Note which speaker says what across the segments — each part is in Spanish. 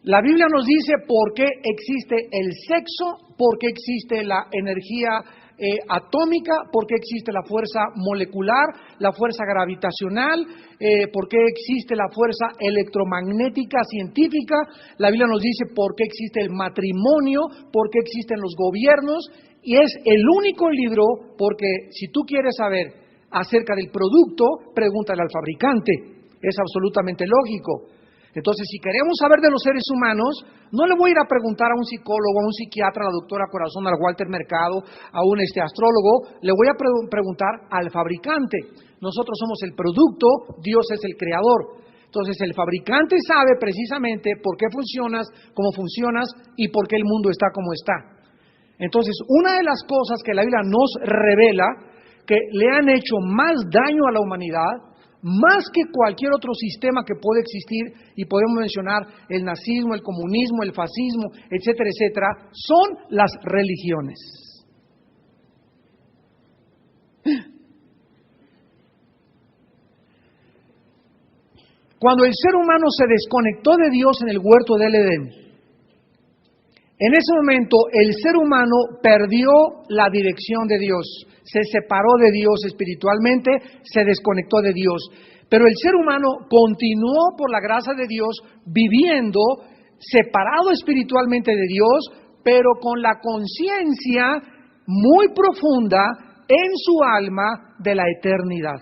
Speaker 1: La Biblia nos dice por qué existe el sexo, por qué existe la energía atómica, por qué existe la fuerza molecular, la fuerza gravitacional, por qué existe la fuerza electromagnética científica. La Biblia nos dice por qué existe el matrimonio, por qué existen los gobiernos, y es el único libro, porque si tú quieres saber acerca del producto, pregúntale al fabricante. Es absolutamente lógico. Entonces, si queremos saber de los seres humanos, no le voy a ir a preguntar a un psicólogo, a un psiquiatra, a la doctora Corazón, al Walter Mercado, a un astrólogo, le voy a preguntar al fabricante. Nosotros somos el producto, Dios es el creador. Entonces, el fabricante sabe precisamente por qué funcionas, cómo funcionas y por qué el mundo está como está. Entonces, una de las cosas que la Biblia nos revela, que le han hecho más daño a la humanidad, más que cualquier otro sistema que puede existir, y podemos mencionar el nazismo, el comunismo, el fascismo, etcétera, etcétera, son las religiones. Cuando el ser humano se desconectó de Dios en el huerto del Edén, en ese momento el ser humano perdió la dirección de Dios, se separó de Dios espiritualmente, se desconectó de Dios. Pero el ser humano continuó por la gracia de Dios viviendo separado espiritualmente de Dios, pero con la conciencia muy profunda en su alma de la eternidad.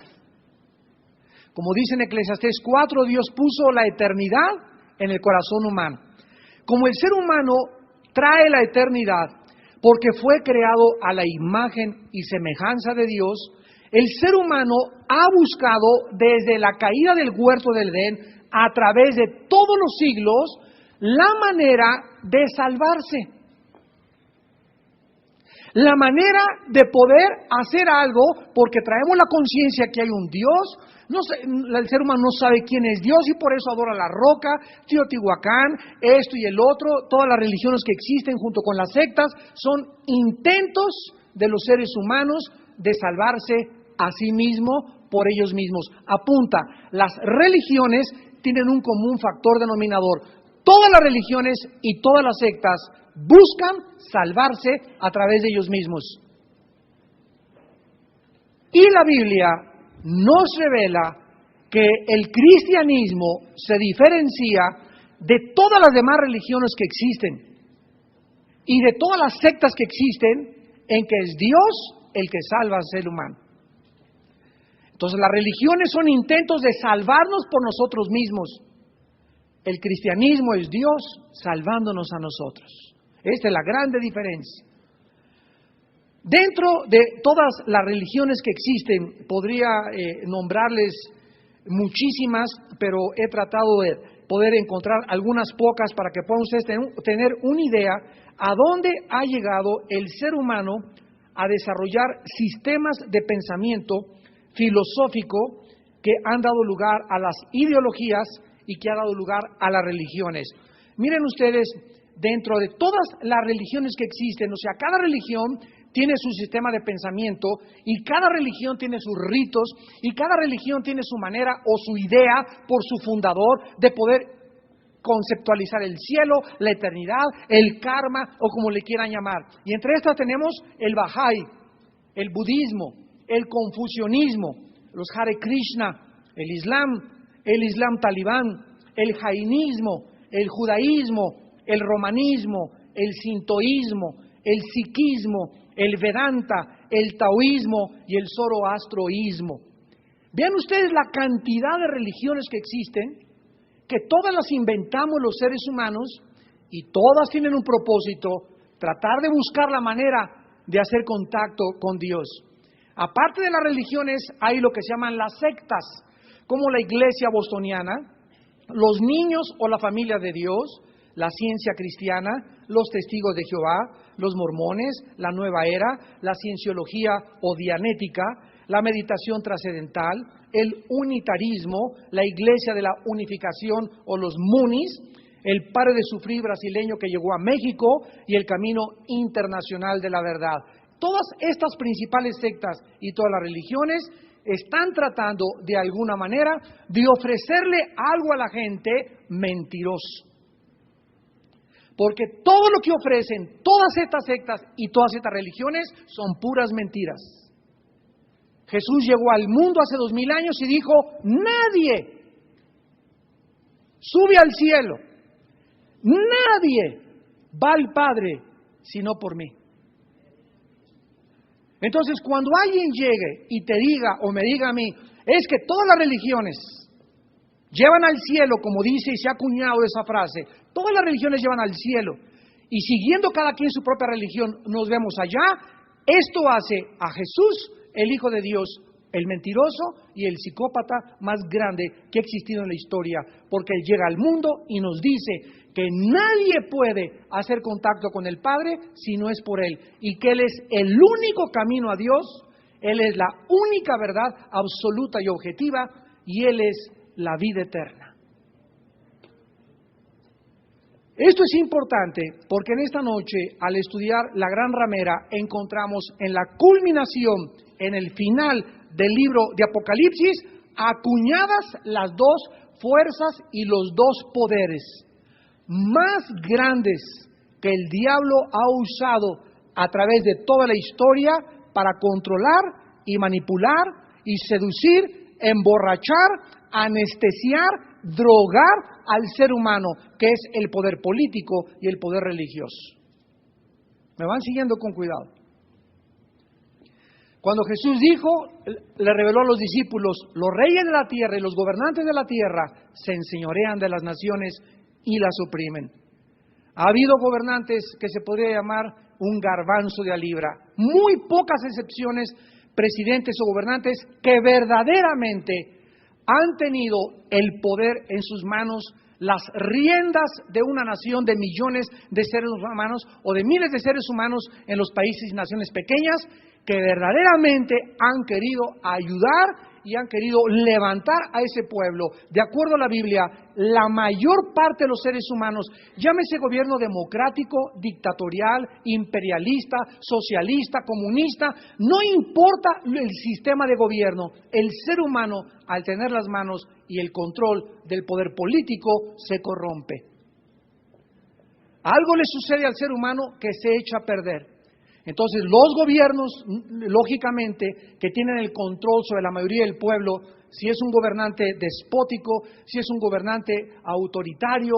Speaker 1: Como dice en Eclesiastés 4, Dios puso la eternidad en el corazón humano. Como el ser humano trae la eternidad porque fue creado a la imagen y semejanza de Dios, el ser humano ha buscado desde la caída del huerto del Edén, a través de todos los siglos, la manera de salvarse. La manera de poder hacer algo, porque traemos la conciencia que hay un Dios. El ser humano no sabe quién es Dios y por eso adora la roca, Teotihuacán, esto y el otro. Todas las religiones que existen junto con las sectas son intentos de los seres humanos de salvarse a sí mismo por ellos mismos. Apunta, las religiones tienen un común factor denominador. Todas las religiones y todas las sectas buscan salvarse a través de ellos mismos. Y la Biblia nos revela que el cristianismo se diferencia de todas las demás religiones que existen y de todas las sectas que existen, en que es Dios el que salva al ser humano. Entonces, las religiones son intentos de salvarnos por nosotros mismos. El cristianismo es Dios salvándonos a nosotros. Esta es la grande diferencia. Dentro de todas las religiones que existen, podría nombrarles muchísimas, pero he tratado de poder encontrar algunas pocas para que puedan ustedes tener una idea a dónde ha llegado el ser humano a desarrollar sistemas de pensamiento filosófico que han dado lugar a las ideologías y que ha dado lugar a las religiones. Miren ustedes, dentro de todas las religiones que existen, o sea, cada religión tiene su sistema de pensamiento y cada religión tiene sus ritos y cada religión tiene su manera o su idea por su fundador de poder conceptualizar el cielo, la eternidad, el karma o como le quieran llamar. Y entre estas tenemos el Bahá'í, el budismo, el confucianismo, los Hare Krishna, el Islam talibán, el jainismo, el judaísmo, el romanismo, el sintoísmo, el sikhismo, el vedanta, el taoísmo y el zoroastroísmo. Vean ustedes la cantidad de religiones que existen, que todas las inventamos los seres humanos y todas tienen un propósito, tratar de buscar la manera de hacer contacto con Dios. Aparte de las religiones, hay lo que se llaman las sectas, como la iglesia bostoniana, los niños o la familia de Dios, la ciencia cristiana, los testigos de Jehová, los mormones, la nueva era, la cienciología o dianética, la meditación trascendental, el unitarismo, la iglesia de la unificación o los munis, el pare de sufrir brasileño que llegó a México y el camino internacional de la verdad. Todas estas principales sectas y todas las religiones están tratando de alguna manera de ofrecerle algo a la gente mentiroso. porque todo lo que ofrecen todas estas sectas y todas estas religiones son puras mentiras. Jesús llegó al mundo hace 2000 años y dijo, nadie sube al cielo, nadie va al Padre sino por mí. Entonces, cuando alguien llegue y te diga o me diga a mí, es que todas las religiones llevan al cielo, como dice y se ha acuñado esa frase, todas las religiones llevan al cielo, y siguiendo cada quien su propia religión nos vemos allá, esto hace a Jesús, el Hijo de Dios, el mentiroso y el psicópata más grande que ha existido en la historia, porque Él llega al mundo y nos dice que nadie puede hacer contacto con el Padre si no es por Él, y que Él es el único camino a Dios, Él es la única verdad absoluta y objetiva, y Él es la vida eterna. Esto es importante porque en esta noche, al estudiar la gran ramera, encontramos en la culminación, en el final del libro de Apocalipsis, acuñadas las dos fuerzas y los dos poderes más grandes que el diablo ha usado a través de toda la historia para controlar y manipular y seducir, emborrachar, anestesiar, drogar al ser humano, que es el poder político y el poder religioso. ¿Me van siguiendo con cuidado? Cuando Jesús dijo, le reveló a los discípulos, los reyes de la tierra y los gobernantes de la tierra se enseñorean de las naciones y las oprimen. Ha habido gobernantes que se podría llamar un garbanzo de a libra, muy pocas excepciones, presidentes o gobernantes que verdaderamente han tenido el poder en sus manos, las riendas de una nación de millones de seres humanos o de miles de seres humanos en los países y naciones pequeñas, que verdaderamente han querido ayudar y han querido levantar a ese pueblo. De acuerdo a la Biblia, la mayor parte de los seres humanos, llámese gobierno democrático, dictatorial, imperialista, socialista, comunista, no importa el sistema de gobierno, el ser humano, al tener las manos y el control del poder político, se corrompe. Algo le sucede al ser humano que se echa a perder. Entonces, los gobiernos, lógicamente, que tienen el control sobre la mayoría del pueblo, si es un gobernante despótico, si es un gobernante autoritario,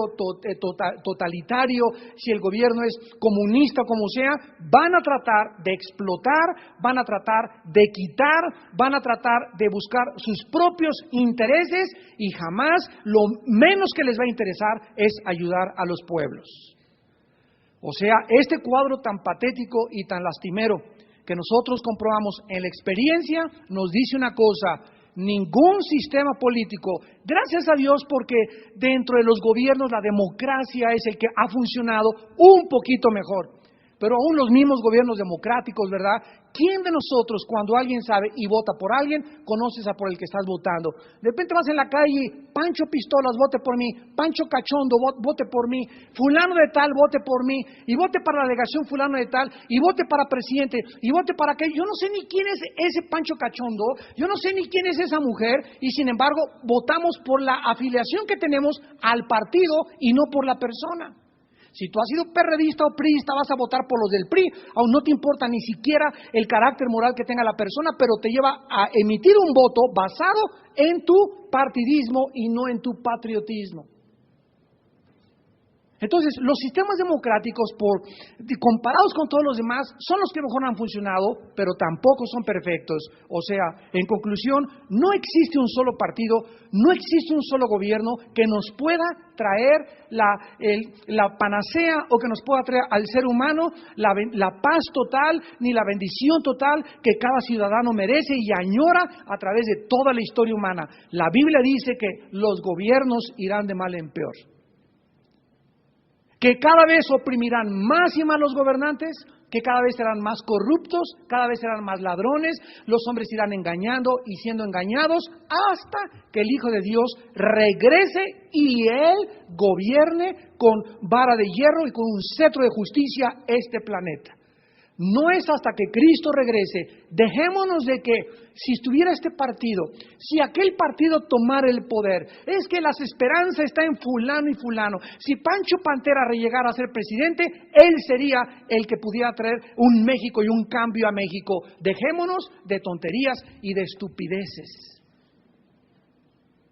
Speaker 1: totalitario, si el gobierno es comunista, como sea, van a tratar de explotar, van a tratar de quitar, van a tratar de buscar sus propios intereses, y jamás lo menos que les va a interesar es ayudar a los pueblos. O sea, este cuadro tan patético y tan lastimero que nosotros comprobamos en la experiencia nos dice una cosa: ningún sistema político, gracias a Dios, porque dentro de los gobiernos la democracia es el que ha funcionado un poquito mejor, pero aún los mismos gobiernos democráticos, ¿verdad? ¿Quién de nosotros, cuando alguien sabe y vota por alguien, conoces a por el que estás votando? De repente vas en la calle, Pancho Pistolas, vote por mí, Pancho Cachondo, vote por mí, fulano de tal, vote por mí, y vote para la delegación fulano de tal, y vote para presidente, y vote para aquel. Yo no sé ni quién es ese Pancho Cachondo, yo no sé ni quién es esa mujer, y sin embargo votamos por la afiliación que tenemos al partido y no por la persona. Si tú has sido perredista o priista, vas a votar por los del PRI, aún no te importa ni siquiera el carácter moral que tenga la persona, pero te lleva a emitir un voto basado en tu partidismo y no en tu patriotismo. Entonces, los sistemas democráticos, comparados con todos los demás, son los que mejor han funcionado, pero tampoco son perfectos. O sea, en conclusión, no existe un solo partido, no existe un solo gobierno que nos pueda traer la panacea, o que nos pueda traer al ser humano la paz total, ni la bendición total que cada ciudadano merece y añora a través de toda la historia humana. La Biblia dice que los gobiernos irán de mal en peor, que cada vez oprimirán más y más los gobernantes, que cada vez serán más corruptos, cada vez serán más ladrones, los hombres irán engañando y siendo engañados hasta que el Hijo de Dios regrese y Él gobierne con vara de hierro y con un cetro de justicia este planeta. No es hasta que Cristo regrese. Dejémonos de que si estuviera este partido, si aquel partido tomara el poder, es que las esperanzas están en fulano y fulano. Si Pancho Pantera llegara a ser presidente, él sería el que pudiera traer un México y un cambio a México. Dejémonos de tonterías y de estupideces.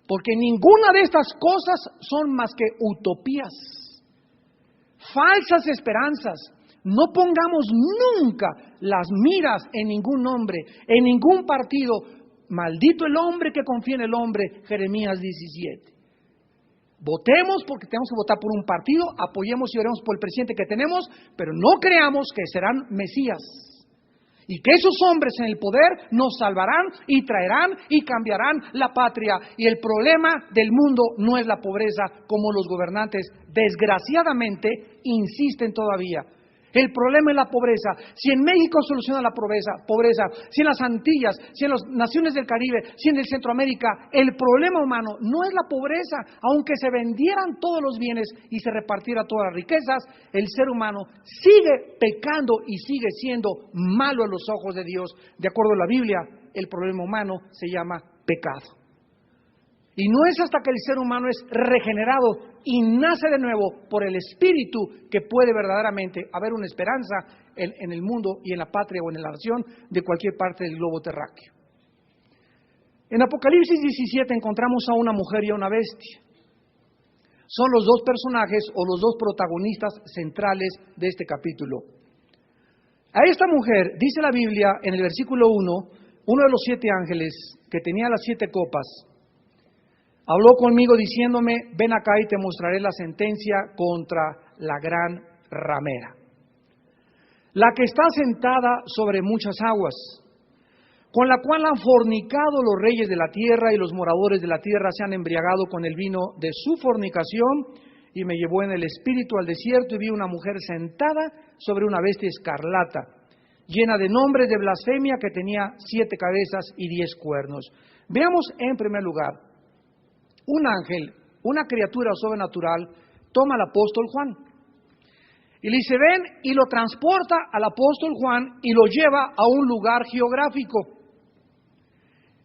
Speaker 1: Porque ninguna de estas cosas son más que utopías, falsas esperanzas. No pongamos nunca las miras en ningún hombre, en ningún partido. Maldito el hombre que confía en el hombre, Jeremías 17. Votemos porque tenemos que votar por un partido, apoyemos y oremos por el presidente que tenemos, pero no creamos que serán mesías. Y que esos hombres en el poder nos salvarán y traerán y cambiarán la patria. Y el problema del mundo no es la pobreza, como los gobernantes desgraciadamente insisten todavía. El problema es la pobreza. Si en México soluciona la pobreza, si en las Antillas, si en las naciones del Caribe, si en el Centroamérica, el problema humano no es la pobreza. Aunque se vendieran todos los bienes y se repartiera todas las riquezas, el ser humano sigue pecando y sigue siendo malo a los ojos de Dios. De acuerdo a la Biblia, el problema humano se llama pecado. Y no es hasta que el ser humano es regenerado y nace de nuevo por el Espíritu que puede verdaderamente haber una esperanza en el mundo y en la patria o en la nación de cualquier parte del globo terráqueo. En Apocalipsis 17 encontramos a una mujer y a una bestia. Son los dos personajes o los dos protagonistas centrales de este capítulo. A esta mujer, dice la Biblia en el versículo 1, uno de los 7 ángeles que tenía las 7 copas, habló conmigo diciéndome, ven acá y te mostraré la sentencia contra la gran ramera, la que está sentada sobre muchas aguas, con la cual han fornicado los reyes de la tierra y los moradores de la tierra se han embriagado con el vino de su fornicación. Y me llevó en el espíritu al desierto y vi una mujer sentada sobre una bestia escarlata, llena de nombres de blasfemia, que tenía 7 cabezas y 10 cuernos. Veamos en primer lugar. Un ángel, una criatura sobrenatural, toma al apóstol Juan y le dice, ven, y lo transporta al apóstol Juan y lo lleva a un lugar geográfico.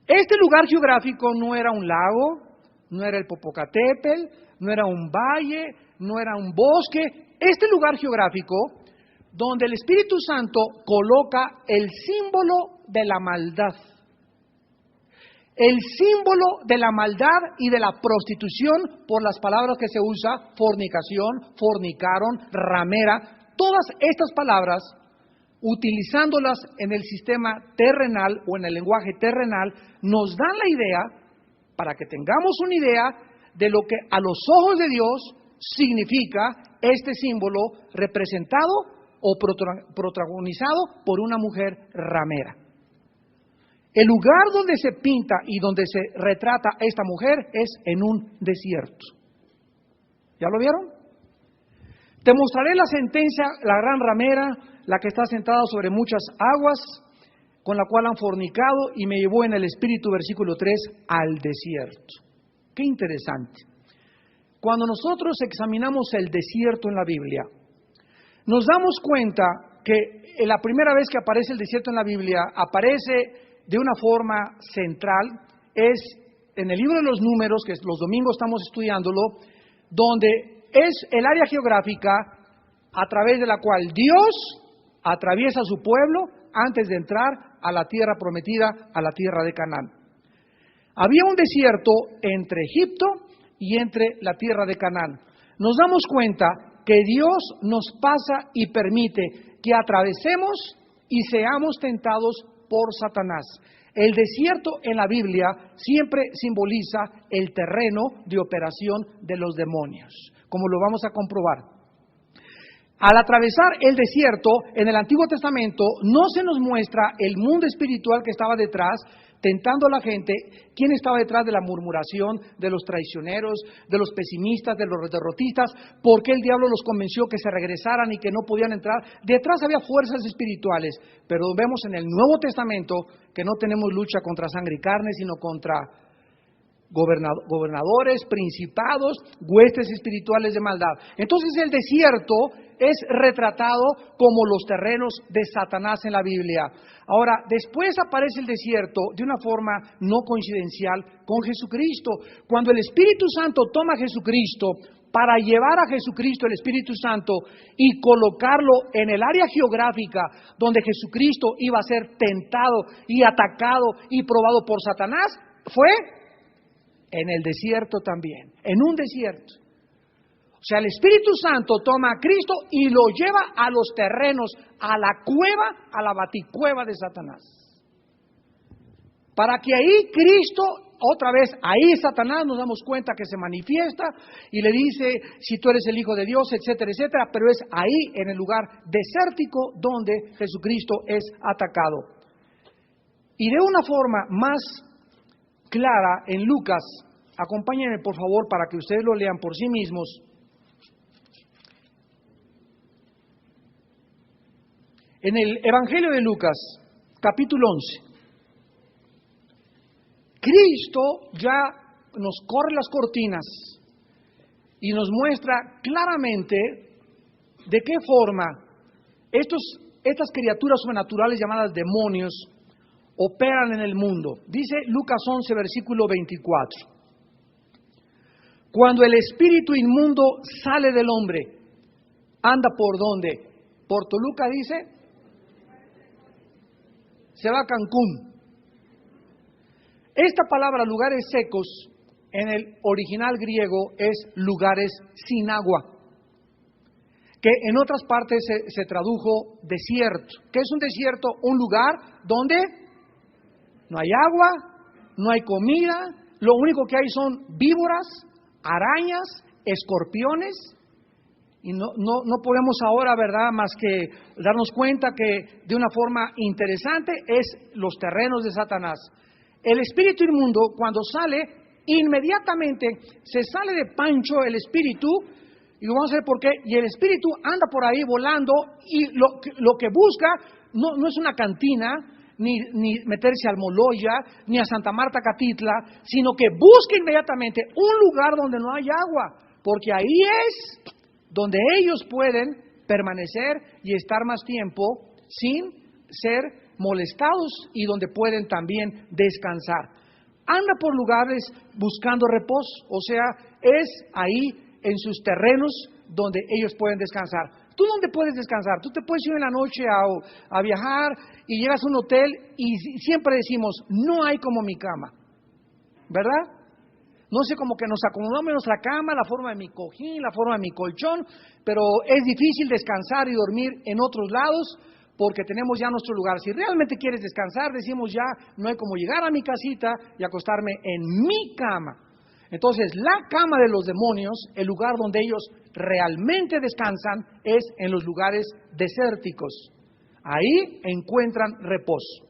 Speaker 1: Este lugar geográfico no era un lago, no era el Popocatépetl, no era un valle, no era un bosque. Este lugar geográfico, donde el Espíritu Santo coloca el símbolo de la maldad. El símbolo de la maldad y de la prostitución, por las palabras que se usa, fornicación, fornicaron, ramera, todas estas palabras, utilizándolas en el sistema terrenal o en el lenguaje terrenal, nos dan la idea, para que tengamos una idea de lo que a los ojos de Dios significa este símbolo representado o protagonizado por una mujer ramera. El lugar donde se pinta y donde se retrata esta mujer es en un desierto. ¿Ya lo vieron? Te mostraré la sentencia, la gran ramera, la que está sentada sobre muchas aguas, con la cual han fornicado, y me llevó en el espíritu, versículo 3, al desierto. Qué interesante. Cuando nosotros examinamos el desierto en la Biblia, nos damos cuenta que la primera vez que aparece el desierto en la Biblia, aparece de una forma central, es en el libro de los Números, que los domingos estamos estudiándolo, donde es el área geográfica a través de la cual Dios atraviesa a su pueblo antes de entrar a la tierra prometida, a la tierra de Canaán. Había un desierto entre Egipto y entre la tierra de Canaán. Nos damos cuenta que Dios nos pasa y permite que atravesemos y seamos tentados por Satanás. El desierto en la Biblia siempre simboliza el terreno de operación de los demonios, como lo vamos a comprobar. Al atravesar el desierto en el Antiguo Testamento no se nos muestra el mundo espiritual que estaba detrás, tentando a la gente. ¿Quién estaba detrás de la murmuración, de los traicioneros, de los pesimistas, de los derrotistas? ¿Por qué el diablo los convenció que se regresaran y que no podían entrar? Detrás había fuerzas espirituales, pero vemos en el Nuevo Testamento que no tenemos lucha contra sangre y carne, sino contra gobernadores, principados, huestes espirituales de maldad. Entonces el desierto es retratado como los terrenos de Satanás en la Biblia. Ahora, después aparece el desierto de una forma no coincidencial con Jesucristo. Cuando el Espíritu Santo toma a Jesucristo para llevar a Jesucristo, el Espíritu Santo, y colocarlo en el área geográfica donde Jesucristo iba a ser tentado y atacado y probado por Satanás, fue en el desierto también, en un desierto. O sea, el Espíritu Santo toma a Cristo y lo lleva a los terrenos, a la cueva, a la baticueva de Satanás. Para que ahí Cristo, otra vez, ahí Satanás nos damos cuenta que se manifiesta y le dice, si tú eres el Hijo de Dios, etcétera, etcétera, pero es ahí en el lugar desértico donde Jesucristo es atacado. Y de una forma más clara en Lucas, acompáñenme por favor para que ustedes lo lean por sí mismos. En el Evangelio de Lucas, capítulo 11, Cristo ya nos corre las cortinas y nos muestra claramente de qué forma estas criaturas sobrenaturales llamadas demonios operan en el mundo. Dice Lucas 11, versículo 24. Cuando el espíritu inmundo sale del hombre, ¿anda por dónde? Por Toluca, dice, se va a Cancún. Esta palabra lugares secos en el original griego es lugares sin agua, que en otras partes se tradujo desierto. ¿Qué es un desierto? Un lugar donde no hay agua, no hay comida, lo único que hay son víboras, arañas, escorpiones, y no podemos ahora, ¿verdad?, más que darnos cuenta que de una forma interesante es los terrenos de Satanás. El espíritu inmundo, cuando sale, inmediatamente se sale de Pancho el espíritu, y vamos a ver por qué, y el espíritu anda por ahí volando, y lo que busca no es una cantina, ni meterse al Moloya, ni a Santa Marta Catitla, sino que busca inmediatamente un lugar donde no hay agua, porque ahí es donde ellos pueden permanecer y estar más tiempo sin ser molestados y donde pueden también descansar. Anda por lugares buscando reposo, o sea, es ahí en sus terrenos donde ellos pueden descansar. ¿Tú dónde puedes descansar? Tú te puedes ir en la noche a viajar y llegas a un hotel y siempre decimos, no hay como mi cama, ¿verdad? No sé, como que nos acomodamos en nuestra cama, la forma de mi cojín, la forma de mi colchón, pero es difícil descansar y dormir en otros lados porque tenemos ya nuestro lugar. Si realmente quieres descansar, decimos ya, no hay como llegar a mi casita y acostarme en mi cama. Entonces, la cama de los demonios, el lugar donde ellos realmente descansan, es en los lugares desérticos. Ahí encuentran reposo.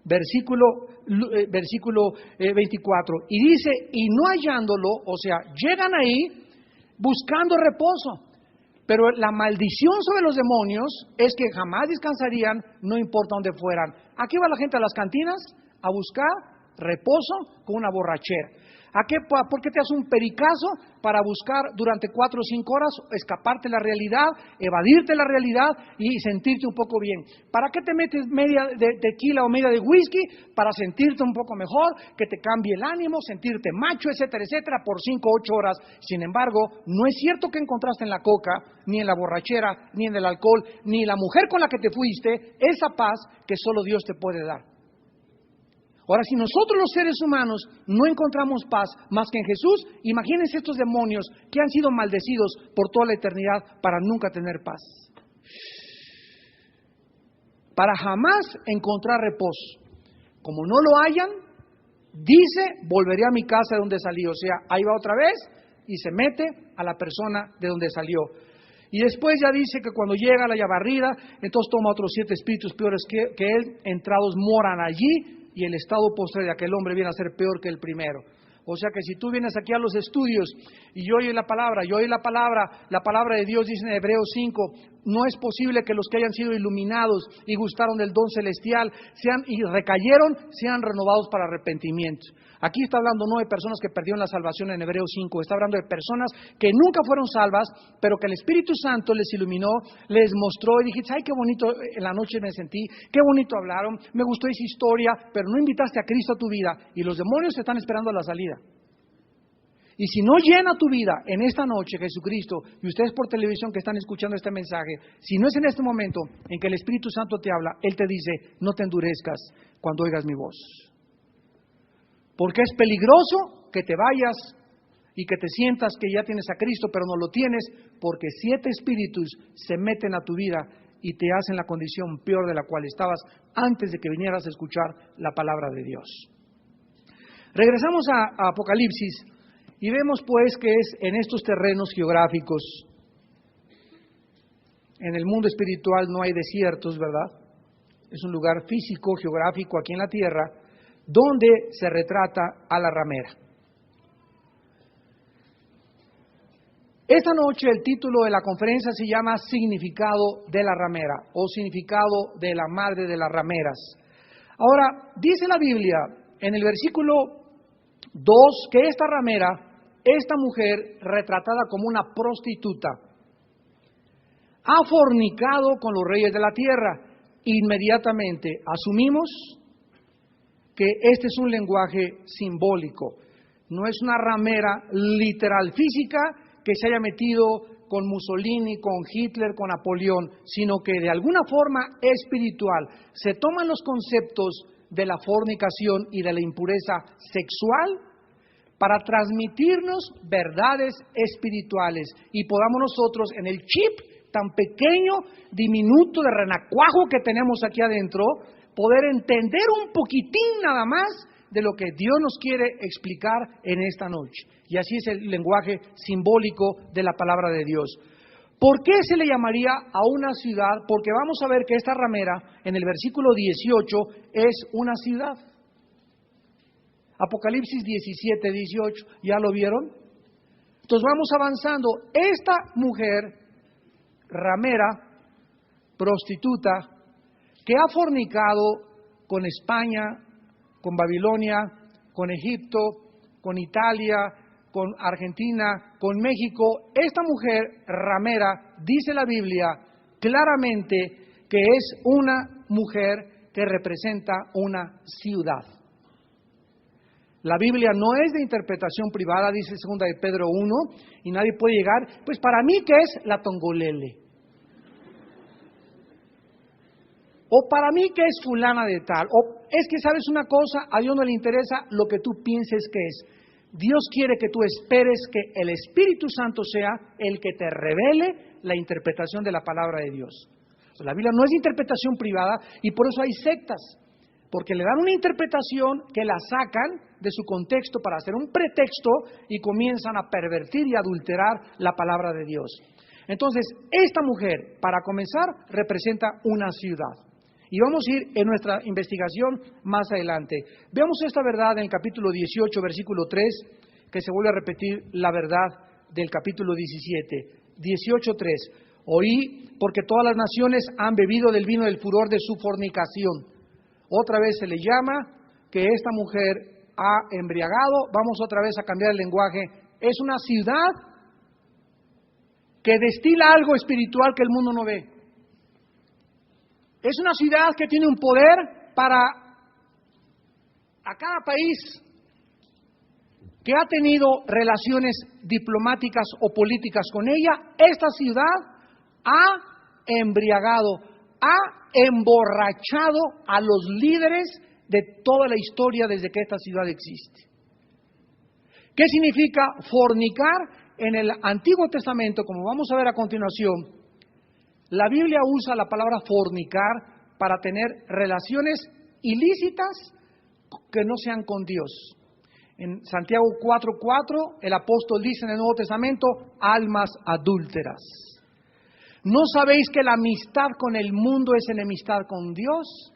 Speaker 1: Versículo 24. Y dice, y no hallándolo, o sea, llegan ahí buscando reposo. Pero la maldición sobre los demonios es que jamás descansarían, no importa dónde fueran. ¿A qué va la gente a las cantinas? A buscar reposo con una borrachera. ¿Por qué te haces un pericazo? Para buscar durante 4 o 5 horas escaparte de la realidad, evadirte la realidad y sentirte un poco bien. ¿Para qué te metes media de tequila o media de whisky? Para sentirte un poco mejor, que te cambie el ánimo, sentirte macho, etcétera, etcétera, por 5 o 8 horas. Sin embargo, no es cierto que encontraste en la coca, ni en la borrachera, ni en el alcohol, ni la mujer con la que te fuiste, esa paz que solo Dios te puede dar. Ahora, si nosotros los seres humanos no encontramos paz más que en Jesús, imagínense estos demonios que han sido maldecidos por toda la eternidad para nunca tener paz. Para jamás encontrar reposo. Como no lo hayan, dice, volveré a mi casa de donde salí. O sea, ahí va otra vez y se mete a la persona de donde salió. Y después ya dice que cuando llega a la barrida, entonces toma otros 7 espíritus peores que él, entrados moran allí, y el estado postre de aquel hombre viene a ser peor que el primero. O sea que si tú vienes aquí a los estudios y yo oí la palabra de Dios dice en Hebreos 5, no es posible que los que hayan sido iluminados y gustaron del don celestial y recayeron, sean renovados para arrepentimiento. Aquí está hablando no de personas que perdieron la salvación en Hebreos 5, está hablando de personas que nunca fueron salvas, pero que el Espíritu Santo les iluminó, les mostró y dijiste, ay, qué bonito en la noche me sentí, qué bonito hablaron, me gustó esa historia, pero no invitaste a Cristo a tu vida y los demonios te están esperando a la salida. Y si no llena tu vida en esta noche Jesucristo, y ustedes por televisión que están escuchando este mensaje, si no es en este momento en que el Espíritu Santo te habla, Él te dice, no te endurezcas cuando oigas mi voz. Porque es peligroso que te vayas y que te sientas que ya tienes a Cristo, pero no lo tienes, porque 7 espíritus se meten a tu vida y te hacen la condición peor de la cual estabas antes de que vinieras a escuchar la palabra de Dios. Regresamos a Apocalipsis. Y vemos pues que es en estos terrenos geográficos, en el mundo espiritual no hay desiertos, ¿verdad? Es un lugar físico, geográfico aquí en la tierra, donde se retrata a la ramera. Esta noche el título de la conferencia se llama Significado de la ramera o Significado de la madre de las rameras. Ahora, dice la Biblia en el versículo 2 que esta ramera, esta mujer retratada como una prostituta, ha fornicado con los reyes de la tierra. Inmediatamente asumimos que este es un lenguaje simbólico. No es una ramera literal física que se haya metido con Mussolini, con Hitler, con Napoleón, sino que de alguna forma espiritual se toman los conceptos de la fornicación y de la impureza sexual para transmitirnos verdades espirituales y podamos nosotros en el chip tan pequeño, diminuto de renacuajo que tenemos aquí adentro, poder entender un poquitín nada más de lo que Dios nos quiere explicar en esta noche. Y así es el lenguaje simbólico de la palabra de Dios. ¿Por qué se le llamaría a una ciudad? Porque vamos a ver que esta ramera en el versículo 18 es una ciudad. Apocalipsis 17, 18, ¿ya lo vieron? Entonces vamos avanzando. Esta mujer, ramera, prostituta, que ha fornicado con España, con Babilonia, con Egipto, con Italia, con Argentina, con México, esta mujer ramera, dice la Biblia claramente que es una mujer que representa una ciudad. La Biblia no es de interpretación privada, dice 2 de Pedro 1, y nadie puede llegar, pues para mí que es la Tongolele. O para mí que es fulana de tal. O es que sabes una cosa, a Dios no le interesa lo que tú pienses que es. Dios quiere que tú esperes que el Espíritu Santo sea el que te revele la interpretación de la palabra de Dios. La Biblia no es de interpretación privada y por eso hay sectas. Porque le dan una interpretación que la sacan de su contexto para hacer un pretexto y comienzan a pervertir y adulterar la palabra de Dios. Entonces, esta mujer, para comenzar, representa una ciudad. Y vamos a ir en nuestra investigación más adelante. Veamos esta verdad en el capítulo 18, versículo 3, que se vuelve a repetir la verdad del capítulo 17. 18:3. Oí, porque todas las naciones han bebido del vino del furor de su fornicación. Otra vez se le llama que esta mujer ha embriagado. Vamos otra vez a cambiar el lenguaje. Es una ciudad que destila algo espiritual que el mundo no ve. Es una ciudad que tiene un poder para a cada país que ha tenido relaciones diplomáticas o políticas con ella. Esta ciudad ha embriagado, ha emborrachado a los líderes de toda la historia desde que esta ciudad existe. ¿Qué significa fornicar? En el Antiguo Testamento, como vamos a ver a continuación, la Biblia usa la palabra fornicar para tener relaciones ilícitas que no sean con Dios. En Santiago 4:4, el apóstol dice en el Nuevo Testamento, almas adúlteras. ¿No sabéis que la amistad con el mundo es enemistad con Dios?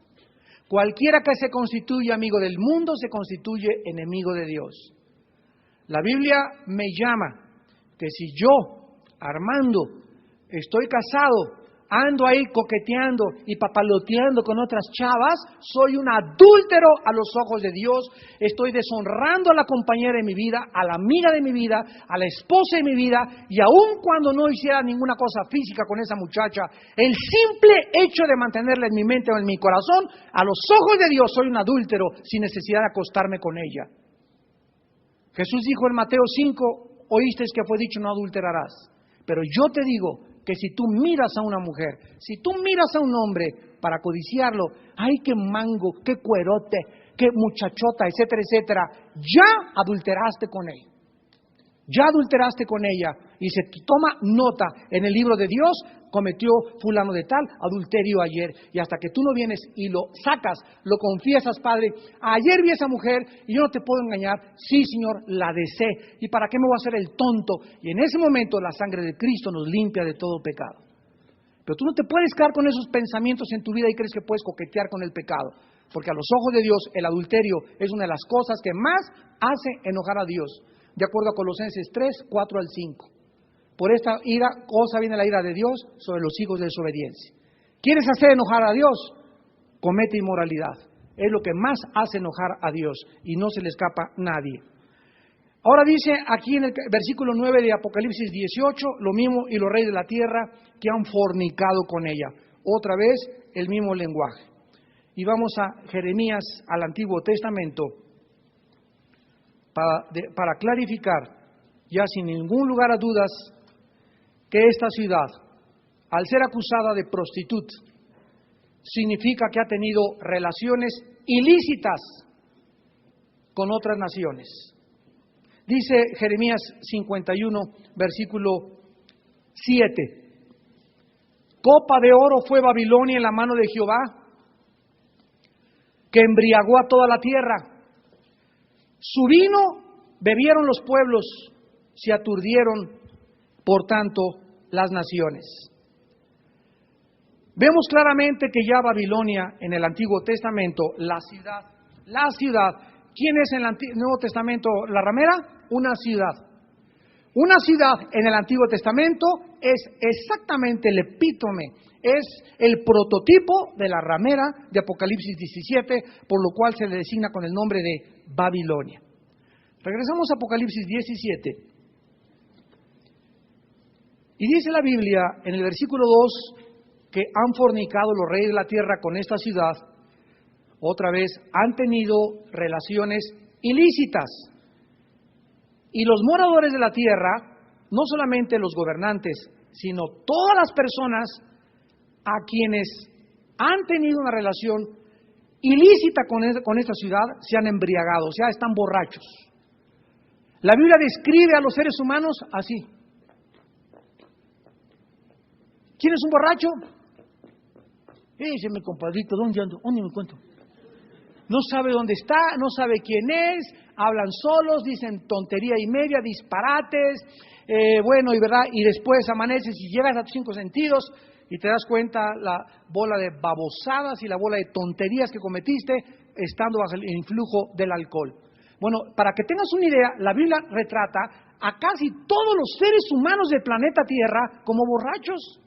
Speaker 1: Cualquiera que se constituye amigo del mundo se constituye enemigo de Dios. La Biblia me llama que si yo, Armando, estoy casado, ando ahí coqueteando y papaloteando con otras chavas, soy un adúltero a los ojos de Dios. Estoy deshonrando a la compañera de mi vida, a la amiga de mi vida, a la esposa de mi vida, y aun cuando no hiciera ninguna cosa física con esa muchacha, el simple hecho de mantenerla en mi mente o en mi corazón, a los ojos de Dios soy un adúltero sin necesidad de acostarme con ella. Jesús dijo en Mateo 5, oísteis que fue dicho, no adulterarás. Pero yo te digo que si tú miras a una mujer, si tú miras a un hombre para codiciarlo, ¡ay, qué mango, qué cuerote, qué muchachota, etcétera, etcétera! Ya adulteraste con él. Ya adulteraste con ella. Y se toma nota en el libro de Dios, cometió fulano de tal adulterio ayer. Y hasta que tú no vienes y lo sacas, lo confiesas, Padre, ayer vi a esa mujer y yo no te puedo engañar. Sí, Señor, la deseé. ¿Y para qué me voy a hacer el tonto? Y en ese momento la sangre de Cristo nos limpia de todo pecado. Pero tú no te puedes quedar con esos pensamientos en tu vida y crees que puedes coquetear con el pecado. Porque a los ojos de Dios el adulterio es una de las cosas que más hace enojar a Dios. De acuerdo a Colosenses 3, 4 al 5. Por esta cosa viene la ira de Dios sobre los hijos de desobediencia. ¿Quieres hacer enojar a Dios? Comete inmoralidad. Es lo que más hace enojar a Dios y no se le escapa a nadie. Ahora dice aquí en el versículo 9 de Apocalipsis 18, lo mismo y los reyes de la tierra que han fornicado con ella. Otra vez el mismo lenguaje. Y vamos a Jeremías, al Antiguo Testamento, para clarificar, ya sin ningún lugar a dudas, que esta ciudad, al ser acusada de prostituta, significa que ha tenido relaciones ilícitas con otras naciones. Dice Jeremías 51, versículo 7. Copa de oro fue Babilonia en la mano de Jehová, que embriagó a toda la tierra. Su vino bebieron los pueblos, se aturdieron, por tanto, las naciones. Vemos claramente que ya Babilonia en el Antiguo Testamento, la ciudad, ¿quién es en el Nuevo Testamento la ramera? Una ciudad. Una ciudad en el Antiguo Testamento es exactamente el epítome, es el prototipo de la ramera de Apocalipsis 17, por lo cual se le designa con el nombre de Babilonia. Regresamos a Apocalipsis 17. Y dice la Biblia en el versículo 2 que han fornicado los reyes de la tierra con esta ciudad. Otra vez, han tenido relaciones ilícitas. Y los moradores de la tierra, no solamente los gobernantes, sino todas las personas a quienes han tenido una relación ilícita con esta ciudad, se han embriagado, o sea, están borrachos. La Biblia describe a los seres humanos así. ¿Quién es un borracho? Ese es mi compadrito, ¿dónde ando? ¿Dónde me encuentro? No sabe dónde está, no sabe quién es, hablan solos, dicen tontería y media, disparates, bueno, y verdad, y después amaneces y llegas a tus 5 sentidos y te das cuenta la bola de babosadas y la bola de tonterías que cometiste estando bajo el influjo del alcohol. Bueno, para que tengas una idea, la Biblia retrata a casi todos los seres humanos del planeta Tierra como borrachos.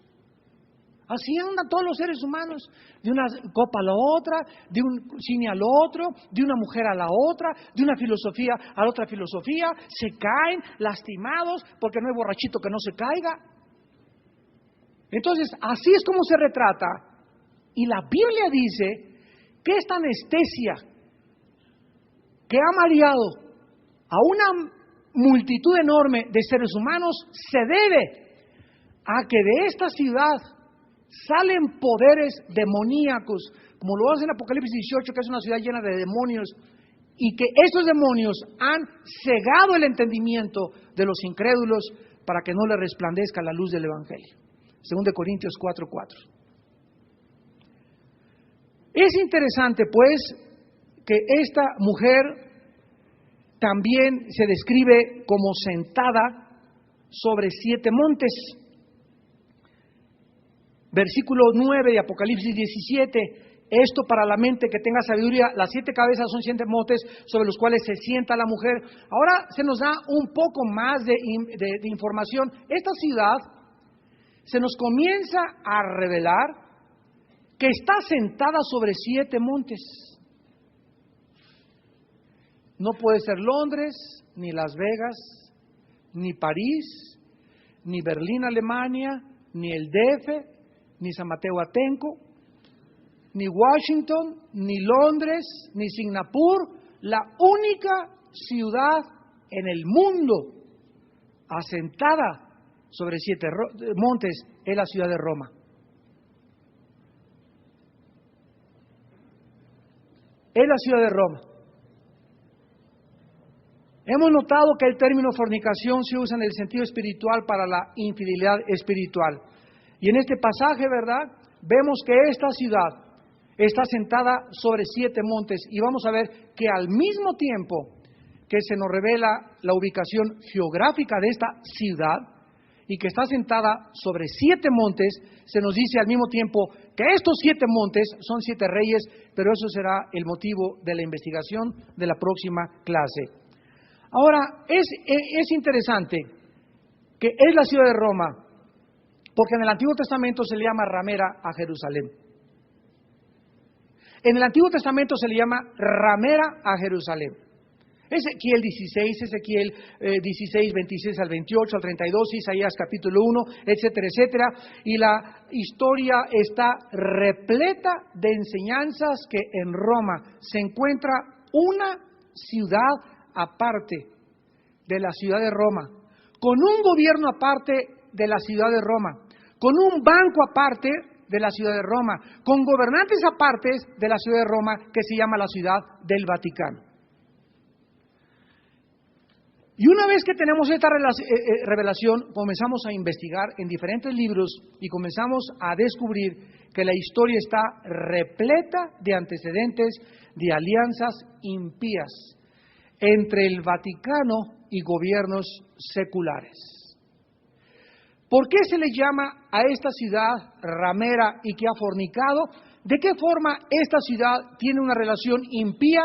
Speaker 1: Así andan todos los seres humanos, de una copa a la otra, de un cine al otro, de una mujer a la otra, de una filosofía a la otra filosofía, se caen lastimados porque no hay borrachito que no se caiga. Entonces, así es como se retrata, y la Biblia dice que esta anestesia que ha mareado a una multitud enorme de seres humanos se debe a que de esta ciudad salen poderes demoníacos, como lo hace en Apocalipsis 18, que es una ciudad llena de demonios, y que esos demonios han cegado el entendimiento de los incrédulos para que no les resplandezca la luz del Evangelio. 2 Corintios 4:4. Es interesante, pues, que esta mujer también se describe como sentada sobre 7 montes. Versículo 9 de Apocalipsis 17, esto para la mente que tenga sabiduría, las 7 cabezas son 7 montes sobre los cuales se sienta la mujer. Ahora se nos da un poco más de información. Esta ciudad se nos comienza a revelar que está sentada sobre 7 montes. No puede ser Londres, ni Las Vegas, ni París, ni Berlín, Alemania, ni el DF, ni San Mateo Atenco, ni Washington, ni Londres, ni Singapur. La única ciudad en el mundo asentada sobre 7 montes es la ciudad de Roma. Es la ciudad de Roma. Hemos notado que el término fornicación se usa en el sentido espiritual para la infidelidad espiritual. Y en este pasaje, ¿verdad?, vemos que esta ciudad está sentada sobre 7 montes. Y vamos a ver que al mismo tiempo que se nos revela la ubicación geográfica de esta ciudad y que está sentada sobre 7 montes, se nos dice al mismo tiempo que estos 7 montes son 7 reyes, pero eso será el motivo de la investigación de la próxima clase. Ahora, es interesante que es la ciudad de Roma, porque en el Antiguo Testamento se le llama ramera a Jerusalén. En el Antiguo Testamento se le llama ramera a Jerusalén. Ezequiel 16, Ezequiel 16, 26 al 28, al 32, Isaías capítulo 1, etcétera, etcétera. Y la historia está repleta de enseñanzas que en Roma se encuentra una ciudad aparte de la ciudad de Roma, con un gobierno aparte de la ciudad de Roma, con un banco aparte de la ciudad de Roma, con gobernantes apartes de la ciudad de Roma, que se llama la ciudad del Vaticano. Y una vez que tenemos esta revelación, comenzamos a investigar en diferentes libros y comenzamos a descubrir que la historia está repleta de antecedentes de alianzas impías entre el Vaticano y gobiernos seculares. ¿Por qué se le llama a esta ciudad ramera y que ha fornicado? ¿De qué forma esta ciudad tiene una relación impía?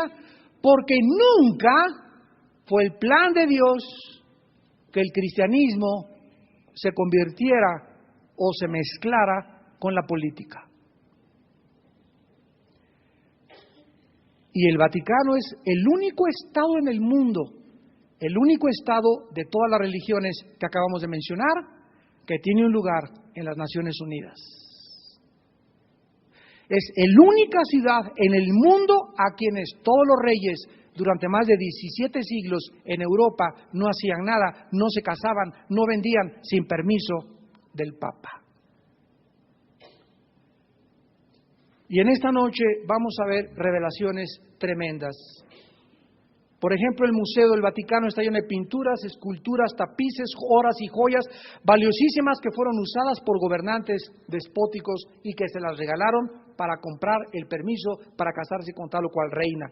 Speaker 1: Porque nunca fue el plan de Dios que el cristianismo se convirtiera o se mezclara con la política. Y el Vaticano es el único estado en el mundo, el único estado de todas las religiones que acabamos de mencionar, que tiene un lugar en las Naciones Unidas. Es la única ciudad en el mundo a quienes todos los reyes durante más de 17 siglos en Europa no hacían nada, no se casaban, no vendían sin permiso del Papa. Y en esta noche vamos a ver revelaciones tremendas. Por ejemplo, el Museo del Vaticano está lleno de pinturas, esculturas, tapices, oras y joyas valiosísimas que fueron usadas por gobernantes despóticos y que se las regalaron para comprar el permiso para casarse con tal o cual reina.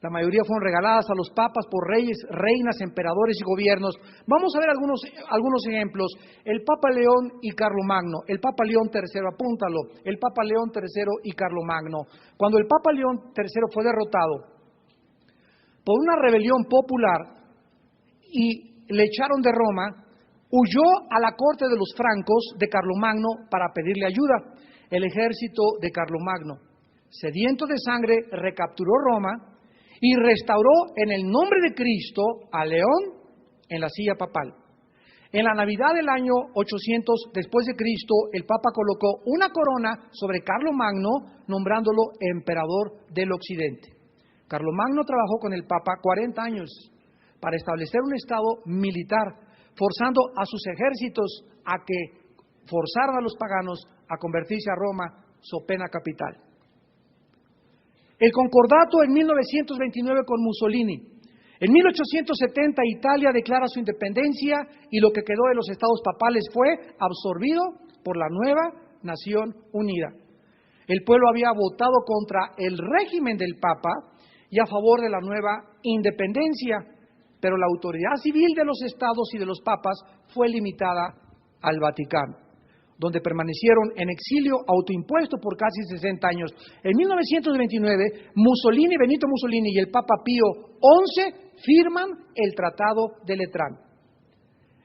Speaker 1: La mayoría fueron regaladas a los papas por reyes, reinas, emperadores y gobiernos. Vamos a ver algunos ejemplos. El Papa León y Carlomagno. El Papa León III, apúntalo. El Papa León III y Carlomagno. Cuando el Papa León III fue derrotado por una rebelión popular y le echaron de Roma, huyó a la corte de los francos de Carlomagno para pedirle ayuda. El ejército de Carlomagno, sediento de sangre, recapturó Roma y restauró en el nombre de Cristo a León en la silla papal. En la Navidad del año 800 después de Cristo, el Papa colocó una corona sobre Carlomagno, nombrándolo emperador del Occidente. Carlomagno trabajó con el Papa 40 años para establecer un estado militar, forzando a sus ejércitos a que forzaran a los paganos a convertirse a Roma, so pena capital. El concordato en 1929 con Mussolini. En 1870 Italia declara su independencia y lo que quedó de los estados papales fue absorbido por la nueva Nación Unida. El pueblo había votado contra el régimen del Papa y a favor de la nueva independencia, pero la autoridad civil de los estados y de los papas fue limitada al Vaticano, donde permanecieron en exilio autoimpuesto por casi 60 años. En 1929, Benito Mussolini y el Papa Pío XI firman el Tratado de Letrán.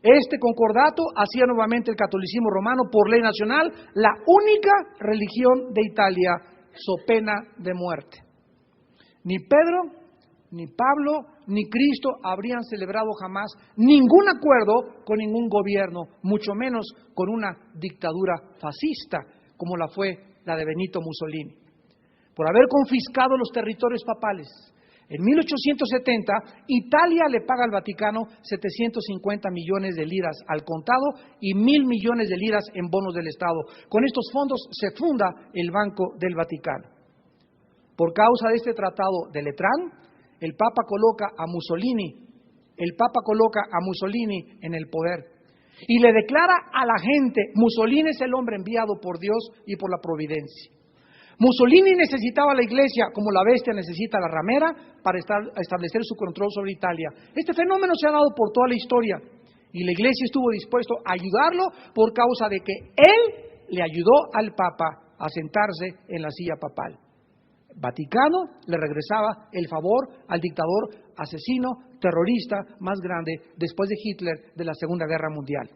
Speaker 1: Este concordato hacía nuevamente el catolicismo romano por ley nacional la única religión de Italia so pena de muerte. Ni Pedro, ni Pablo, ni Cristo habrían celebrado jamás ningún acuerdo con ningún gobierno, mucho menos con una dictadura fascista como la fue la de Benito Mussolini. Por haber confiscado los territorios papales, en 1870, Italia le paga al Vaticano 750 millones de liras al contado y 1.000 millones de liras en bonos del Estado. Con estos fondos se funda el Banco del Vaticano. Por causa de este tratado de Letrán, el Papa coloca a Mussolini en el poder y le declara a la gente: Mussolini es el hombre enviado por Dios y por la providencia. Mussolini necesitaba la iglesia como la bestia necesita la ramera para establecer su control sobre Italia. Este fenómeno se ha dado por toda la historia y la iglesia estuvo dispuesta a ayudarlo por causa de que él le ayudó al Papa a sentarse en la silla papal. Vaticano le regresaba el favor al dictador asesino, terrorista más grande después de Hitler de la Segunda Guerra Mundial.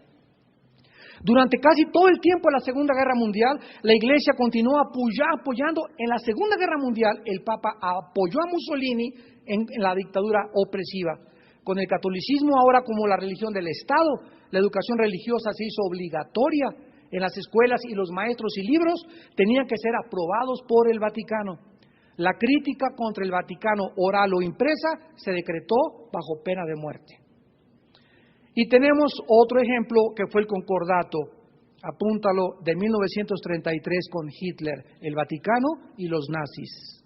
Speaker 1: Durante casi todo el tiempo de la Segunda Guerra Mundial, la Iglesia continuó apoyando. En la Segunda Guerra Mundial, el Papa apoyó a Mussolini en la dictadura opresiva. Con el catolicismo ahora como la religión del Estado, la educación religiosa se hizo obligatoria en las escuelas y los maestros y libros tenían que ser aprobados por el Vaticano. La crítica contra el Vaticano, oral o impresa, se decretó bajo pena de muerte. Y tenemos otro ejemplo que fue el concordato, apúntalo, de 1933 con Hitler, el Vaticano y los nazis.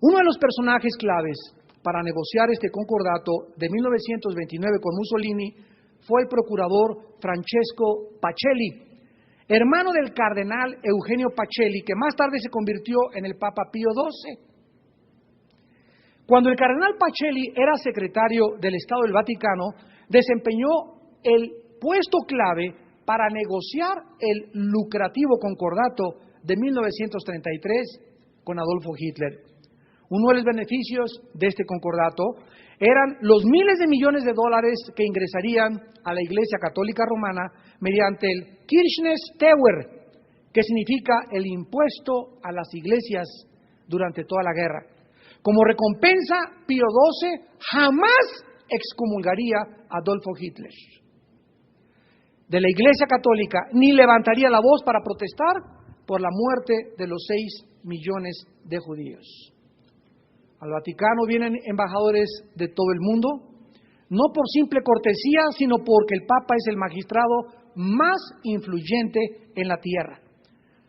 Speaker 1: Uno de los personajes claves para negociar este concordato de 1929 con Mussolini fue el procurador Francesco Pacelli, hermano del cardenal Eugenio Pacelli, que más tarde se convirtió en el Papa Pío XII. Cuando el cardenal Pacelli era secretario del Estado del Vaticano, desempeñó el puesto clave para negociar el lucrativo concordato de 1933 con Adolfo Hitler. Uno de los beneficios de este concordato eran los miles de millones de dólares que ingresarían a la Iglesia Católica Romana mediante el Kirchensteuer, que significa el impuesto a las iglesias durante toda la guerra. Como recompensa, Pío XII jamás excomulgaría a Adolfo Hitler de la Iglesia Católica, ni levantaría la voz para protestar por la muerte de los 6 millones de judíos. Al Vaticano vienen embajadores de todo el mundo, no por simple cortesía, sino porque el Papa es el magistrado más influyente en la tierra.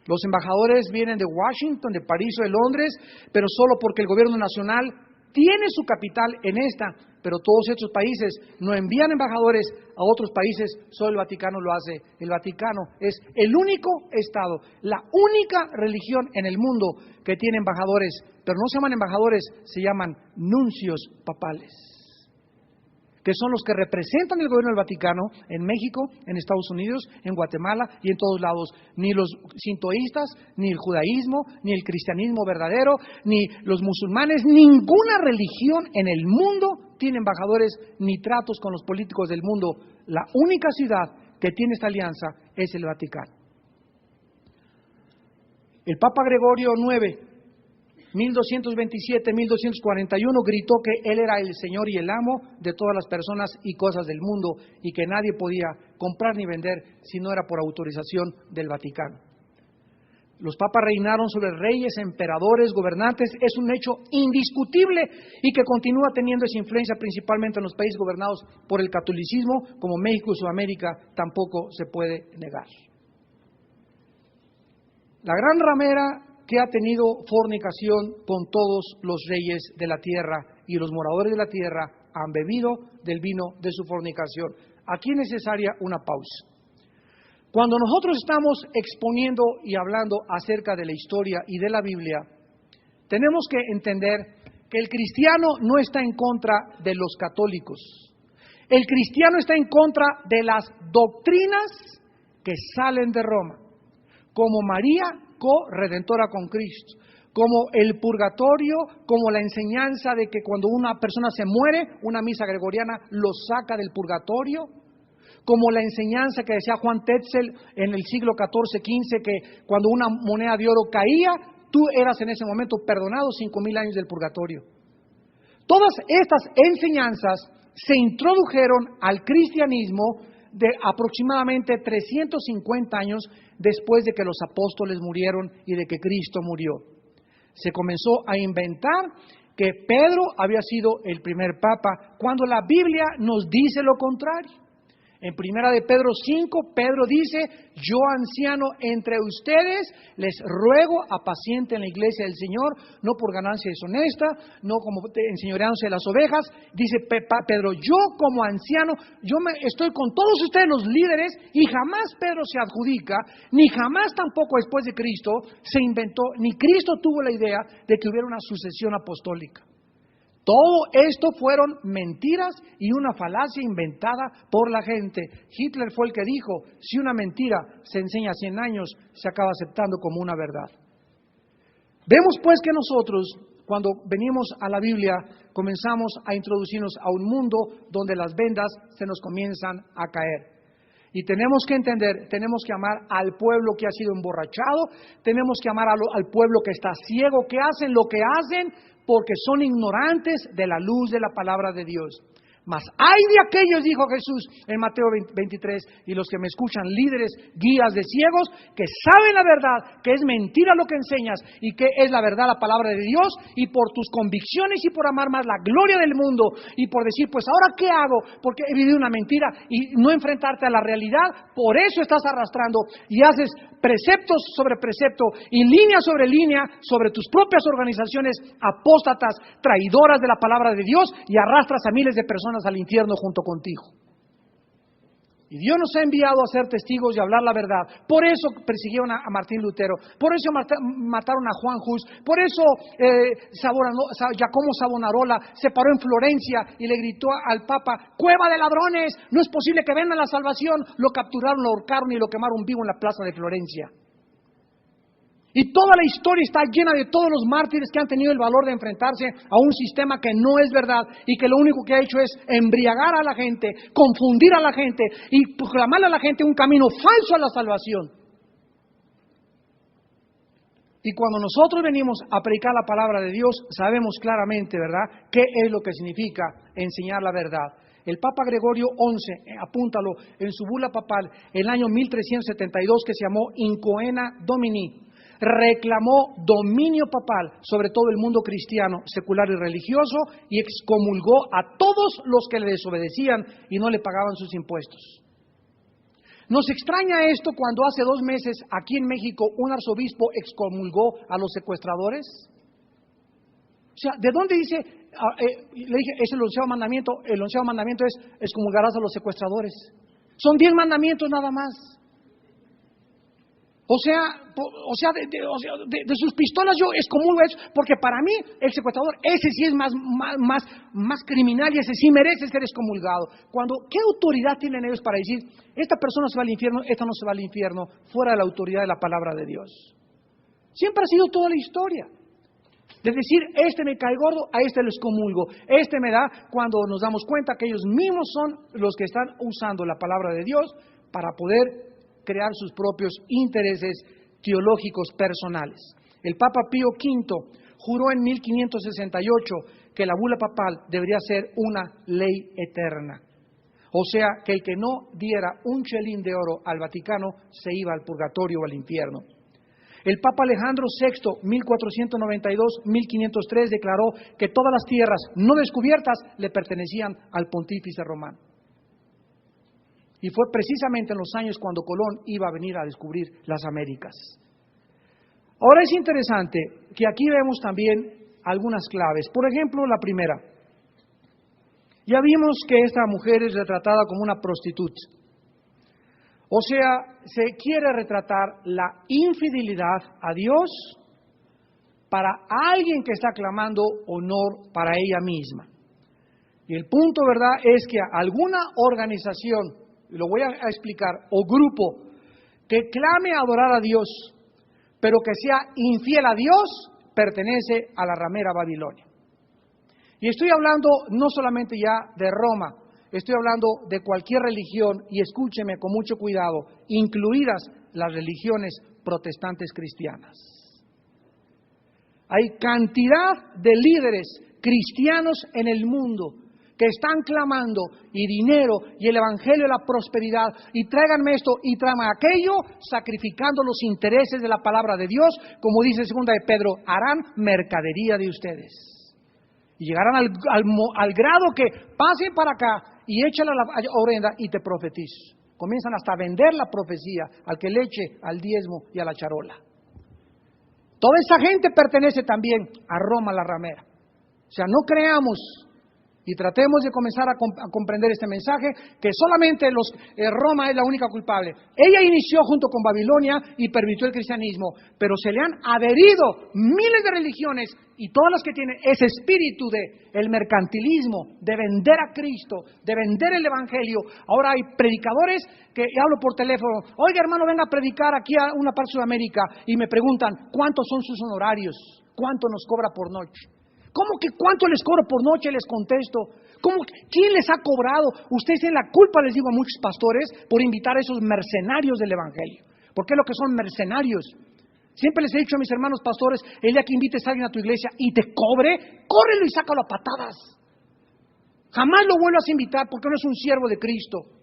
Speaker 1: Los embajadores vienen de Washington, de París o de Londres, pero solo porque el gobierno nacional tiene su capital en esta, pero todos estos países no envían embajadores a otros países, solo el Vaticano lo hace. El Vaticano es el único Estado, la única religión en el mundo que tiene embajadores, pero no se llaman embajadores, se llaman nuncios papales, que son los que representan el gobierno del Vaticano en México, en Estados Unidos, en Guatemala y en todos lados. Ni los sintoístas, ni el judaísmo, ni el cristianismo verdadero, ni los musulmanes, ninguna religión en el mundo tiene embajadores ni tratos con los políticos del mundo. La única ciudad que tiene esta alianza es el Vaticano. El Papa Gregorio IX, 1227-1241, gritó que él era el Señor y el amo de todas las personas y cosas del mundo y que nadie podía comprar ni vender si no era por autorización del Vaticano. Los papas reinaron sobre reyes, emperadores, gobernantes, es un hecho indiscutible y que continúa teniendo esa influencia principalmente en los países gobernados por el catolicismo, como México y Sudamérica, tampoco se puede negar. La gran ramera que ha tenido fornicación con todos los reyes de la tierra y los moradores de la tierra han bebido del vino de su fornicación. Aquí es necesaria una pausa. Cuando nosotros estamos exponiendo y hablando acerca de la historia y de la Biblia, tenemos que entender que el cristiano no está en contra de los católicos. El cristiano está en contra de las doctrinas que salen de Roma, como María co-redentora con Cristo, como el purgatorio, como la enseñanza de que cuando una persona se muere, una misa gregoriana lo saca del purgatorio, como la enseñanza que decía Juan Tetzel en el siglo XIV-XV, que cuando una moneda de oro caía, tú eras en ese momento perdonado 5,000 años del purgatorio. Todas estas enseñanzas se introdujeron al cristianismo de aproximadamente 350 años después de que los apóstoles murieron y de que Cristo murió. Se comenzó a inventar que Pedro había sido el primer papa, cuando la Biblia nos dice lo contrario. En primera de Pedro 5, Pedro dice: yo, anciano entre ustedes, les ruego apacienten la iglesia del Señor, no por ganancia deshonesta, no como enseñoreándose de las ovejas. Dice Pedro: yo como anciano, estoy con todos ustedes los líderes, y jamás Pedro se adjudica, ni jamás tampoco después de Cristo se inventó, ni Cristo tuvo la idea de que hubiera una sucesión apostólica. Todo esto fueron mentiras y una falacia inventada por la gente. Hitler fue el que dijo: si una mentira se enseña 100 años, se acaba aceptando como una verdad. Vemos pues que nosotros, cuando venimos a la Biblia, comenzamos a introducirnos a un mundo donde las vendas se nos comienzan a caer. Y tenemos que entender, tenemos que amar al pueblo que ha sido emborrachado, tenemos que amar al pueblo que está ciego, que hacen lo que hacen porque son ignorantes de la luz de la palabra de Dios. Mas hay de aquellos, dijo Jesús en Mateo 23, y los que me escuchan, líderes, guías de ciegos, que saben la verdad, que es mentira lo que enseñas y que es la verdad la palabra de Dios, y por tus convicciones y por amar más la gloria del mundo y por decir: pues ahora ¿qué hago? Porque he vivido una mentira, y no enfrentarte a la realidad, por eso estás arrastrando y haces preceptos sobre precepto y línea sobre línea sobre tus propias organizaciones apóstatas, traidoras de la palabra de Dios, y arrastras a miles de personas al infierno junto contigo. Y Dios nos ha enviado a ser testigos y hablar la verdad. Por eso persiguieron a Martín Lutero, por eso mataron a Juan Hus, por eso Giacomo Savonarola se paró en Florencia y le gritó al Papa: cueva de ladrones, no es posible que vendan la salvación. Lo capturaron, lo ahorcaron y lo quemaron vivo en la plaza de Florencia. Y toda la historia está llena de todos los mártires que han tenido el valor de enfrentarse a un sistema que no es verdad y que lo único que ha hecho es embriagar a la gente, confundir a la gente y proclamarle a la gente un camino falso a la salvación. Y cuando nosotros venimos a predicar la palabra de Dios, sabemos claramente, ¿verdad?, qué es lo que significa enseñar la verdad. El Papa Gregorio XI, apúntalo, en su bula papal, en el año 1372, que se llamó Incoena Domini, reclamó dominio papal sobre todo el mundo cristiano, secular y religioso, y excomulgó a todos los que le desobedecían y no le pagaban sus impuestos. Nos extraña esto cuando hace 2 meses aquí en México un arzobispo excomulgó a los secuestradores. O sea, ¿de dónde dice? Le dije, es el 11º mandamiento. El 11º mandamiento es: excomulgarás a los secuestradores. Son 10 mandamientos nada más. O sea, de sus pistolas yo excomulgo eso, porque para mí el secuestrador, ese sí es más criminal, y ese sí merece ser excomulgado. ¿Qué autoridad tienen ellos para decir: esta persona se va al infierno, esta no se va al infierno, fuera de la autoridad de la palabra de Dios? Siempre ha sido toda la historia. De decir: este me cae gordo, a este lo excomulgo, este me da, cuando nos damos cuenta que ellos mismos son los que están usando la palabra de Dios para poder crear sus propios intereses teológicos personales. El Papa Pío V juró en 1568 que la bula papal debería ser una ley eterna. O sea, que el que no diera un chelín de oro al Vaticano se iba al purgatorio o al infierno. El Papa Alejandro VI, 1492-1503, declaró que todas las tierras no descubiertas le pertenecían al pontífice romano. Y fue precisamente en los años cuando Colón iba a venir a descubrir las Américas. Ahora es interesante que aquí vemos también algunas claves. Por ejemplo, la primera. Ya vimos que esta mujer es retratada como una prostituta. O sea, se quiere retratar la infidelidad a Dios para alguien que está clamando honor para ella misma. Y el punto, ¿verdad?, es que alguna organización, lo voy a explicar, o grupo que clame adorar a Dios, pero que sea infiel a Dios, pertenece a la ramera Babilonia. Y estoy hablando no solamente ya de Roma, estoy hablando de cualquier religión, y escúcheme con mucho cuidado, incluidas las religiones protestantes cristianas. Hay cantidad de líderes cristianos en el mundo que están clamando y dinero y el evangelio de la prosperidad y tráiganme esto y tráiganme aquello, sacrificando los intereses de la palabra de Dios, como dice 2 de Pedro, harán mercadería de ustedes. Y llegarán al grado que pasen para acá y échale la ofrenda y te profetizo. Comienzan hasta a vender la profecía al que le eche al diezmo y a la charola. Toda esa gente pertenece también a Roma la ramera. O sea, no creamos y tratemos de comenzar a comprender este mensaje, que solamente Roma es la única culpable. Ella inició junto con Babilonia y permitió el cristianismo, pero se le han adherido miles de religiones y todas las que tienen ese espíritu de el mercantilismo, de vender a Cristo, de vender el evangelio. Ahora hay predicadores que hablo por teléfono, oiga hermano, venga a predicar aquí a una parte de Sudamérica, y me preguntan, ¿cuántos son sus honorarios? ¿Cuánto nos cobra por noche? ¿Cómo que cuánto les cobro por noche? Les contesto. ¿Quién les ha cobrado? Ustedes tienen la culpa, les digo a muchos pastores, por invitar a esos mercenarios del evangelio. ¿Por qué lo que son mercenarios? Siempre les he dicho a mis hermanos pastores, el día que invites a alguien a tu iglesia y te cobre, córrelo y sácalo a patadas. Jamás lo vuelvas a invitar porque no es un siervo de Cristo.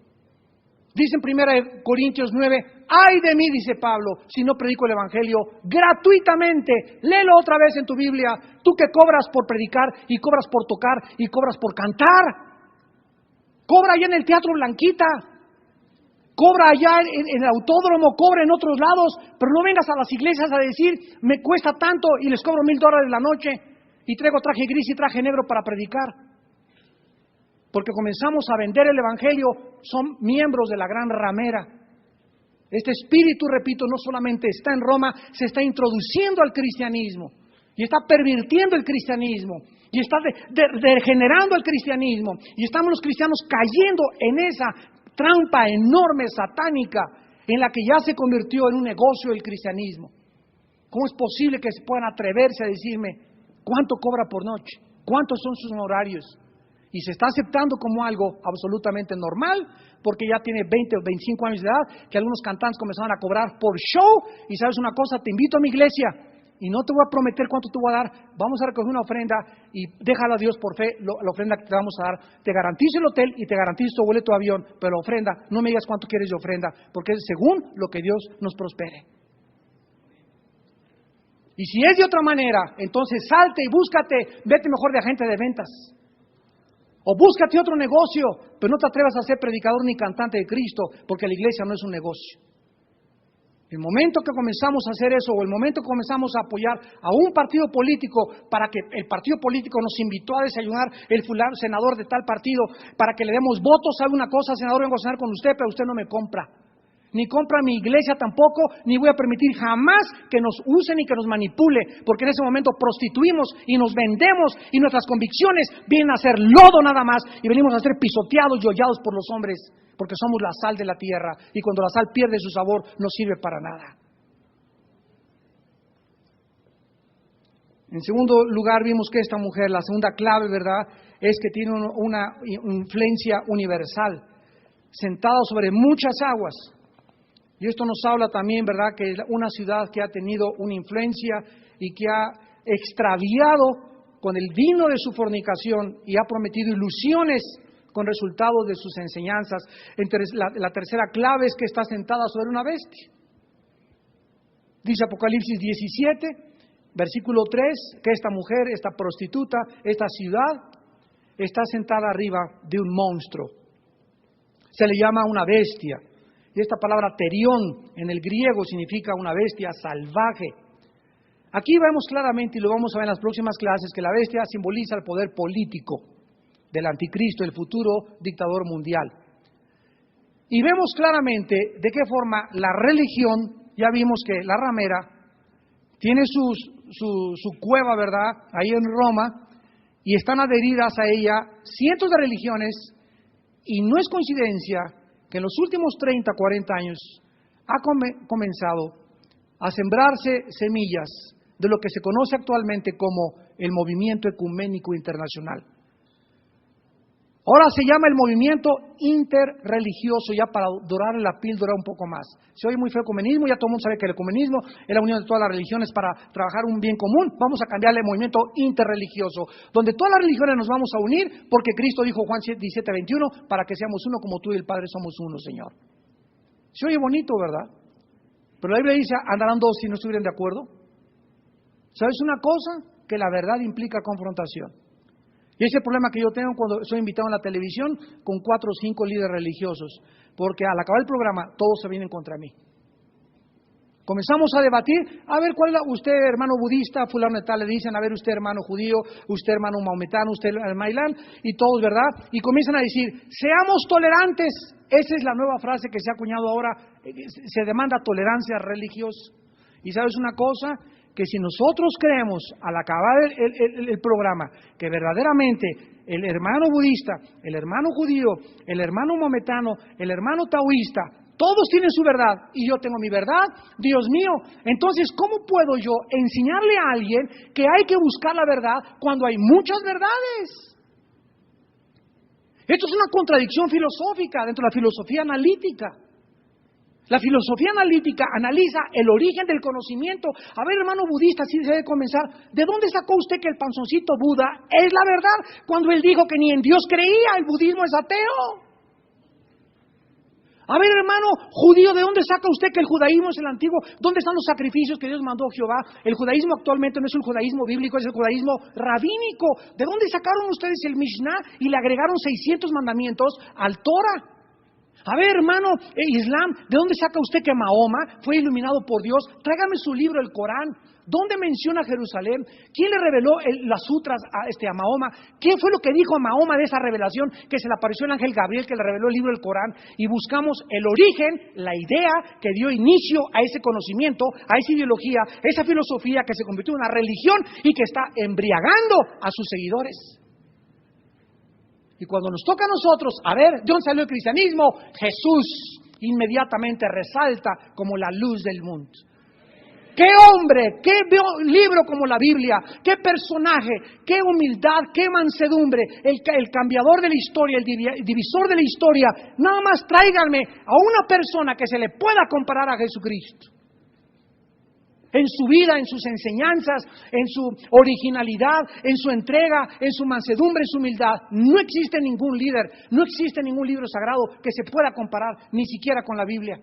Speaker 1: Dice en 1 Corintios 9, ¡ay de mí!, dice Pablo, si no predico el evangelio gratuitamente. Léelo otra vez en tu Biblia. Tú que cobras por predicar y cobras por tocar y cobras por cantar. Cobra allá en el Teatro Blanquita. Cobra allá en el autódromo, cobra en otros lados, pero no vengas a las iglesias a decir, me cuesta tanto y les cobro $1,000 la noche y traigo traje gris y traje negro para predicar. Porque comenzamos a vender el evangelio, son miembros de la gran ramera. Este espíritu, repito, no solamente está en Roma, se está introduciendo al cristianismo y está pervirtiendo el cristianismo y está degenerando el cristianismo, y estamos los cristianos cayendo en esa trampa enorme, satánica, en la que ya se convirtió en un negocio el cristianismo. ¿Cómo es posible que se puedan atreverse a decirme cuánto cobra por noche? ¿Cuántos son sus honorarios? Y se está aceptando como algo absolutamente normal, porque ya tiene 20 o 25 años de edad, que algunos cantantes comenzaron a cobrar por show. Y sabes una cosa, te invito a mi iglesia, y no te voy a prometer cuánto te voy a dar, vamos a recoger una ofrenda, y déjala a Dios por fe, la ofrenda que te vamos a dar. Te garantizo el hotel y te garantizo tu boleto de avión, pero la ofrenda, no me digas cuánto quieres de ofrenda, porque es según lo que Dios nos prospere. Y si es de otra manera, entonces salte y búscate, vete mejor de agente de ventas. O búscate otro negocio, pero no te atrevas a ser predicador ni cantante de Cristo, porque la iglesia no es un negocio. El momento que comenzamos a hacer eso, o el momento que comenzamos a apoyar a un partido político para que el partido político nos invitó a desayunar, el fulano senador de tal partido, para que le demos votos a alguna cosa, senador, vengo a cenar con usted, pero usted no me compra. Ni compra mi iglesia tampoco, ni voy a permitir jamás que nos usen y que nos manipule, porque en ese momento prostituimos y nos vendemos y nuestras convicciones vienen a ser lodo nada más y venimos a ser pisoteados y hollados por los hombres, porque somos la sal de la tierra y cuando la sal pierde su sabor no sirve para nada. En segundo lugar vimos que esta mujer, la segunda clave, ¿verdad?, es que tiene una influencia universal, sentada sobre muchas aguas. Y esto nos habla también, ¿verdad?, que es una ciudad que ha tenido una influencia y que ha extraviado con el vino de su fornicación y ha prometido ilusiones con resultados de sus enseñanzas. Entonces, la tercera clave es que está sentada sobre una bestia. Dice Apocalipsis 17, versículo 3, que esta mujer, esta prostituta, esta ciudad, está sentada arriba de un monstruo. Se le llama una bestia. Y esta palabra terión en el griego significa una bestia salvaje. Aquí vemos claramente, y lo vamos a ver en las próximas clases, que la bestia simboliza el poder político del anticristo, el futuro dictador mundial. Y vemos claramente de qué forma la religión, ya vimos que la ramera tiene su cueva, ¿verdad?, ahí en Roma, y están adheridas a ella cientos de religiones, y no es coincidencia que en los últimos 30, 40 años ha comenzado a sembrarse semillas de lo que se conoce actualmente como el movimiento ecuménico internacional. Ahora se llama el movimiento interreligioso, ya para dorar la píldora un poco más. Se oye muy feo ecumenismo, ya todo el mundo sabe que el ecumenismo es la unión de todas las religiones para trabajar un bien común. Vamos a cambiarle el movimiento interreligioso, donde todas las religiones nos vamos a unir, porque Cristo dijo, Juan 17:21, para que seamos uno como tú y el Padre somos uno, Señor. Se oye bonito, ¿verdad? Pero la Biblia dice, andarán dos si no estuvieran de acuerdo. ¿Sabes una cosa? Que la verdad implica confrontación. Y ese es el problema que yo tengo cuando soy invitado en la televisión con 4 o 5 líderes religiosos, porque al acabar el programa todos se vienen contra mí. Comenzamos a debatir, a ver cuál es usted hermano budista, fulano de tal, le dicen, a ver usted hermano judío, usted hermano maometano, usted mailán, y todos, ¿verdad? Y comienzan a decir, seamos tolerantes. Esa es la nueva frase que se ha acuñado ahora, se demanda tolerancia religiosa. Y ¿sabes una cosa? Que si nosotros creemos, al acabar el programa, que verdaderamente el hermano budista, el hermano judío, el hermano maometano, el hermano taoísta, todos tienen su verdad y yo tengo mi verdad, Dios mío, entonces ¿cómo puedo yo enseñarle a alguien que hay que buscar la verdad cuando hay muchas verdades? Esto es una contradicción filosófica dentro de la filosofía analítica. La filosofía analítica analiza el origen del conocimiento. A ver, hermano budista, así se debe comenzar. ¿De dónde sacó usted que el panzoncito Buda es la verdad? Cuando él dijo que ni en Dios creía, el budismo es ateo. A ver, hermano judío, ¿de dónde saca usted que el judaísmo es el antiguo? ¿Dónde están los sacrificios que Dios mandó a Jehová? El judaísmo actualmente no es el judaísmo bíblico, es el judaísmo rabínico. ¿De dónde sacaron ustedes el Mishnah y le agregaron 600 mandamientos al Torah? A ver, hermano, Islam, ¿de dónde saca usted que Mahoma fue iluminado por Dios? Tráigame su libro, el Corán. ¿Dónde menciona Jerusalén? ¿Quién le reveló las sutras a Mahoma? ¿Qué fue lo que dijo a Mahoma de esa revelación? Que se le apareció el ángel Gabriel que le reveló el libro del Corán. Y buscamos el origen, la idea que dio inicio a ese conocimiento, a esa ideología, esa filosofía que se convirtió en una religión y que está embriagando a sus seguidores. Y cuando nos toca a nosotros, a ver, ¿de dónde salió el cristianismo? Jesús inmediatamente resalta como la luz del mundo. ¡Qué hombre! ¡Qué libro como la Biblia! ¡Qué personaje! ¡Qué humildad! ¡Qué mansedumbre! El cambiador de la historia, el divisor de la historia. Nada más tráiganme a una persona que se le pueda comparar a Jesucristo. En su vida, en sus enseñanzas, en su originalidad, en su entrega, en su mansedumbre, en su humildad. No existe ningún líder, no existe ningún libro sagrado que se pueda comparar, ni siquiera con la Biblia.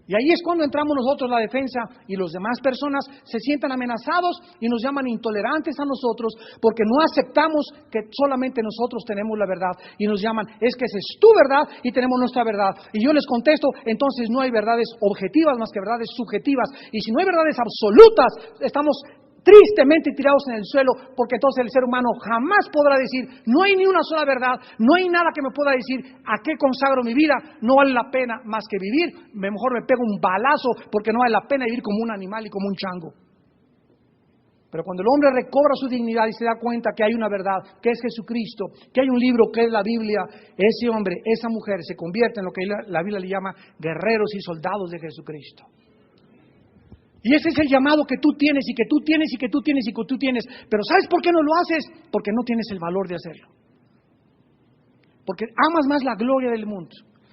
Speaker 1: Y ahí es cuando entramos nosotros la defensa y los demás personas se sientan amenazados y nos llaman intolerantes a nosotros porque no aceptamos que solamente nosotros tenemos la verdad y nos llaman, es que esa es tu verdad y tenemos nuestra verdad. Y yo les contesto, entonces no hay verdades objetivas más que verdades subjetivas. Y si no hay verdades absolutas, estamos tristemente tirados en el suelo, porque entonces el ser humano jamás podrá decir, no hay ni una sola verdad, no hay nada que me pueda decir a qué consagro mi vida, no vale la pena más que vivir, mejor me pego un balazo porque no vale la pena vivir como un animal y como un chango. Pero cuando el hombre recobra su dignidad y se da cuenta que hay una verdad, que es Jesucristo, que hay un libro que es la Biblia, ese hombre, esa mujer se convierte en lo que la Biblia le llama guerreros y soldados de Jesucristo. Y ese es el llamado que tú tienes y que tú tienes y que tú tienes y que tú tienes. Pero ¿sabes por qué no lo haces? Porque no tienes el valor de hacerlo. Porque amas más la gloria del mundo.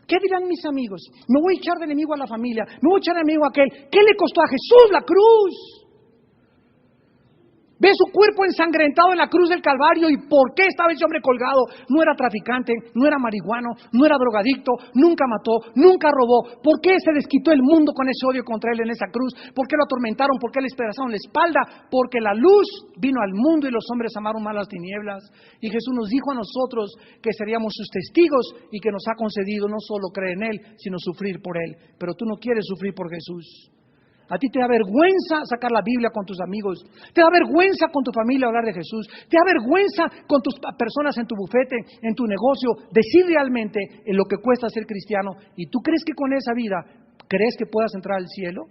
Speaker 1: ¿Qué dirán mis amigos? Me voy a echar de enemigo a la familia, me voy a echar de enemigo a aquel. ¿Qué le costó a Jesús la cruz? Ve su cuerpo ensangrentado en la cruz del Calvario. ¿Y por qué estaba ese hombre colgado? No era traficante, no era marihuano, no era drogadicto, nunca mató, nunca robó. ¿Por qué se desquitó el mundo con ese odio contra él en esa cruz? ¿Por qué lo atormentaron? ¿Por qué le despedazaron la espalda? Porque la luz vino al mundo y los hombres amaron más las tinieblas. Y Jesús nos dijo a nosotros que seríamos sus testigos y que nos ha concedido no solo creer en él, sino sufrir por él. Pero tú no quieres sufrir por Jesús. A ti te da vergüenza sacar la Biblia con tus amigos, te da vergüenza con tu familia hablar de Jesús, te da vergüenza con tus personas en tu bufete, en tu negocio, decir realmente en lo que cuesta ser cristiano. ¿Y tú crees que con esa vida, crees que puedas entrar al cielo?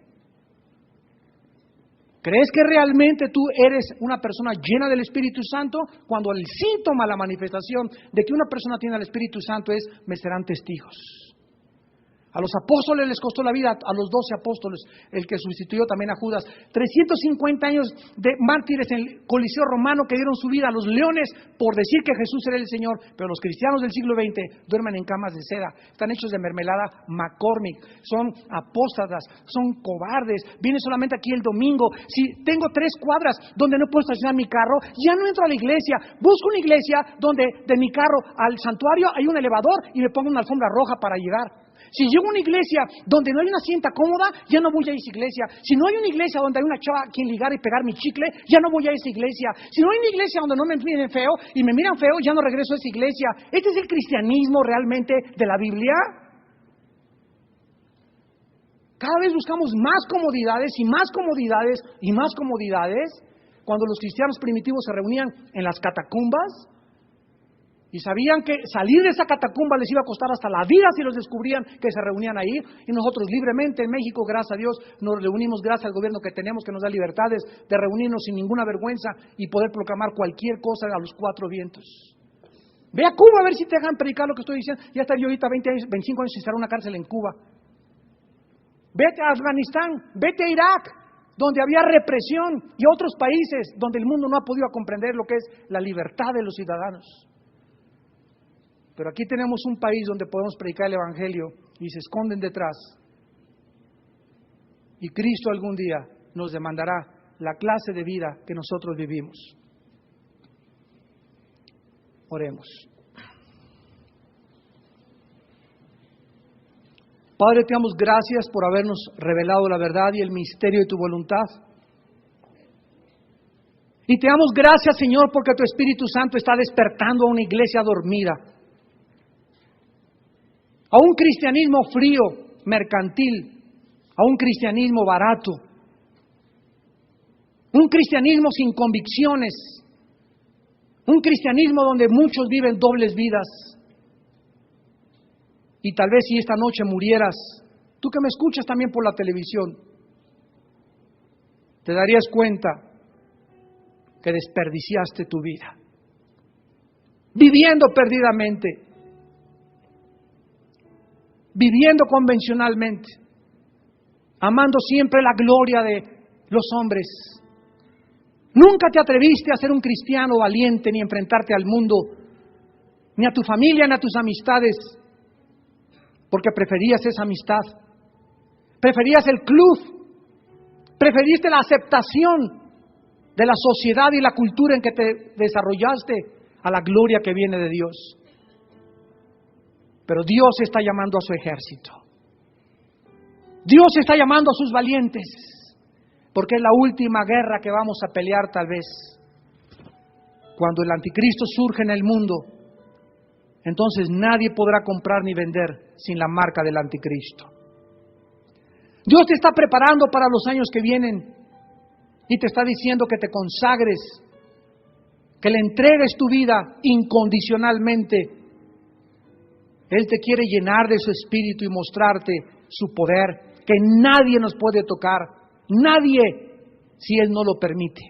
Speaker 1: ¿Crees que realmente tú eres una persona llena del Espíritu Santo? Cuando el síntoma, la manifestación de que una persona tiene el Espíritu Santo es, me serán testigos. A los apóstoles les costó la vida, a los 12 apóstoles, el que sustituyó también a Judas. 350 años de mártires en el Coliseo Romano que dieron su vida a los leones por decir que Jesús era el Señor. Pero los cristianos del siglo XX duermen en camas de seda, están hechos de mermelada McCormick, son apóstatas, son cobardes, vienen solamente aquí el domingo. Si tengo 3 cuadras donde no puedo estacionar mi carro, ya no entro a la iglesia, busco una iglesia donde de mi carro al santuario hay un elevador y me pongo una alfombra roja para llegar. Si llego a una iglesia donde no hay una cinta cómoda, ya no voy a esa iglesia. Si no hay una iglesia donde hay una chava a quien ligar y pegar mi chicle, ya no voy a esa iglesia. Si no hay una iglesia donde no me miren feo y me miran feo, ya no regreso a esa iglesia. ¿Este es el cristianismo realmente de la Biblia? Cada vez buscamos más comodidades y más comodidades y más comodidades. Cuando los cristianos primitivos se reunían en las catacumbas, y sabían que salir de esa catacumba les iba a costar hasta la vida si los descubrían que se reunían ahí. Y nosotros libremente en México, gracias a Dios, nos reunimos gracias al gobierno que tenemos, que nos da libertades de reunirnos sin ninguna vergüenza y poder proclamar cualquier cosa a los 4 vientos. Ve a Cuba a ver si te dejan predicar lo que estoy diciendo. Ya estaría yo ahorita 20 años, 25 años sin estar en una cárcel en Cuba. Vete a Afganistán, vete a Irak, donde había represión, y a otros países donde el mundo no ha podido comprender lo que es la libertad de los ciudadanos. Pero aquí tenemos un país donde podemos predicar el Evangelio y se esconden detrás. Y Cristo algún día nos demandará la clase de vida que nosotros vivimos. Oremos. Padre, te damos gracias por habernos revelado la verdad y el misterio de tu voluntad. Y te damos gracias, Señor, porque tu Espíritu Santo está despertando a una iglesia dormida. A un cristianismo frío, mercantil, a un cristianismo barato, un cristianismo sin convicciones, un cristianismo donde muchos viven dobles vidas. Y tal vez si esta noche murieras, tú que me escuchas también por la televisión, te darías cuenta que desperdiciaste tu vida, viviendo perdidamente, viviendo convencionalmente, amando siempre la gloria de los hombres. Nunca te atreviste a ser un cristiano valiente, ni enfrentarte al mundo, ni a tu familia, ni a tus amistades, porque preferías esa amistad, preferías el club, preferiste la aceptación de la sociedad y la cultura en que te desarrollaste a la gloria que viene de Dios. Pero Dios está llamando a su ejército. Dios está llamando a sus valientes, porque es la última guerra que vamos a pelear tal vez. Cuando el anticristo surge en el mundo, entonces nadie podrá comprar ni vender sin la marca del anticristo. Dios te está preparando para los años que vienen y te está diciendo que te consagres, que le entregues tu vida incondicionalmente. Él te quiere llenar de su espíritu y mostrarte su poder, que nadie nos puede tocar, nadie, si Él no lo permite.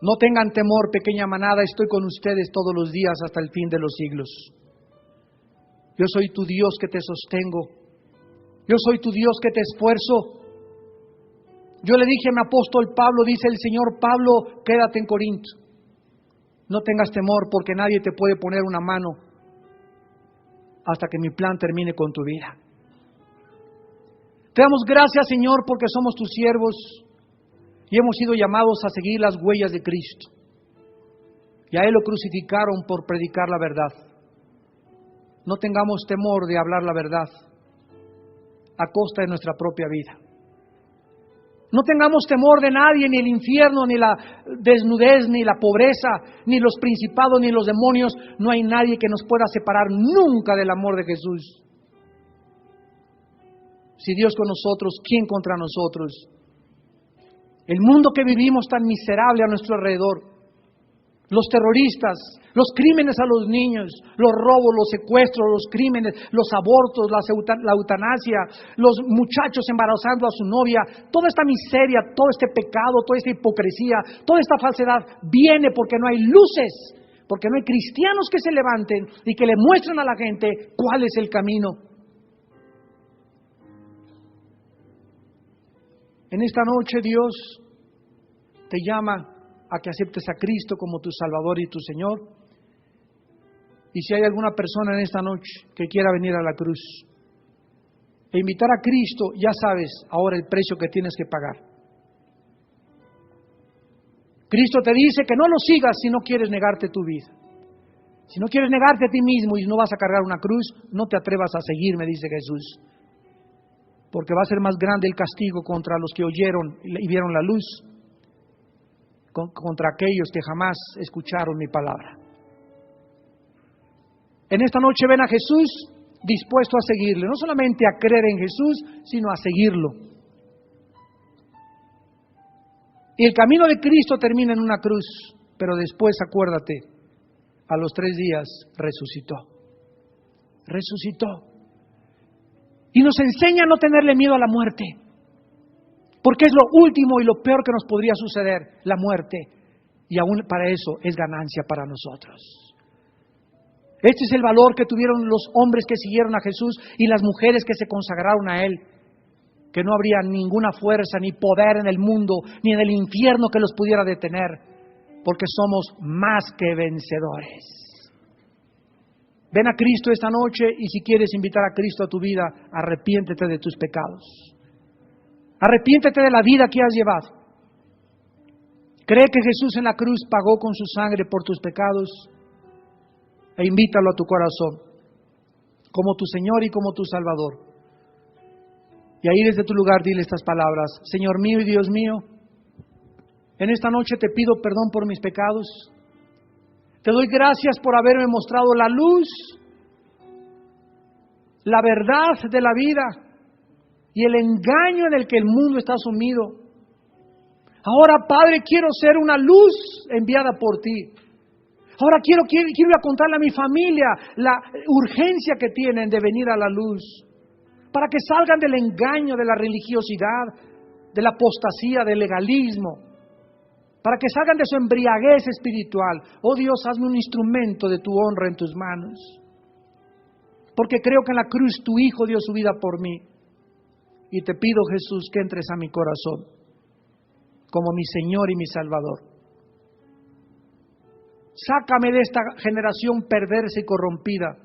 Speaker 1: No tengan temor, pequeña manada, estoy con ustedes todos los días hasta el fin de los siglos. Yo soy tu Dios que te sostengo, yo soy tu Dios que te esfuerzo. Yo le dije a mi apóstol Pablo, dice el Señor, Pablo, quédate en Corinto. No tengas temor porque nadie te puede poner una mano hasta que mi plan termine con tu vida. Te damos gracias, Señor, porque somos tus siervos y hemos sido llamados a seguir las huellas de Cristo. Y a Él lo crucificaron por predicar la verdad. No tengamos temor de hablar la verdad a costa de nuestra propia vida. No tengamos temor de nadie, ni el infierno, ni la desnudez, ni la pobreza, ni los principados, ni los demonios. No hay nadie que nos pueda separar nunca del amor de Jesús. Si Dios con nosotros, ¿quién contra nosotros? El mundo que vivimos tan miserable a nuestro alrededor, los terroristas, los crímenes a los niños, los robos, los secuestros, los crímenes, los abortos, la eutanasia, los muchachos embarazando a su novia, toda esta miseria, todo este pecado, toda esta hipocresía, toda esta falsedad viene porque no hay luces, porque no hay cristianos que se levanten y que le muestren a la gente cuál es el camino. En esta noche Dios te llama a que aceptes a Cristo como tu Salvador y tu Señor. Y si hay alguna persona en esta noche que quiera venir a la cruz e invitar a Cristo, ya sabes ahora el precio que tienes que pagar. Cristo te dice que no lo sigas si no quieres negarte tu vida. Si no quieres negarte a ti mismo y no vas a cargar una cruz, no te atrevas a seguirme, dice Jesús. Porque va a ser más grande el castigo contra los que oyeron y vieron la luz, contra aquellos que jamás escucharon mi palabra. En esta noche ven a Jesús dispuesto a seguirle, no solamente a creer en Jesús, sino a seguirlo. Y el camino de Cristo termina en una cruz, pero después, acuérdate, a los 3 días resucitó. Resucitó. Y nos enseña a no tenerle miedo a la muerte, porque es lo último y lo peor que nos podría suceder, la muerte. Y aún para eso es ganancia para nosotros. Este es el valor que tuvieron los hombres que siguieron a Jesús y las mujeres que se consagraron a Él. Que no habría ninguna fuerza ni poder en el mundo ni en el infierno que los pudiera detener, porque somos más que vencedores. Ven a Cristo esta noche y si quieres invitar a Cristo a tu vida, arrepiéntete de tus pecados. Arrepiéntete de la vida que has llevado. Cree que Jesús en la cruz pagó con su sangre por tus pecados e invítalo a tu corazón como tu Señor y como tu Salvador. Y ahí desde tu lugar dile estas palabras: Señor mío y Dios mío, en esta noche te pido perdón por mis pecados. Te doy gracias por haberme mostrado la luz, la verdad de la vida y el engaño en el que el mundo está sumido. Ahora, Padre, quiero ser una luz enviada por ti. Ahora quiero ir a contarle a mi familia la urgencia que tienen de venir a la luz, para que salgan del engaño, de la religiosidad, de la apostasía, del legalismo, para que salgan de su embriaguez espiritual. Oh Dios, hazme un instrumento de tu honra en tus manos, porque creo que en la cruz tu Hijo dio su vida por mí, y te pido, Jesús, que entres a mi corazón como mi Señor y mi Salvador. Sácame de esta generación perversa y corrompida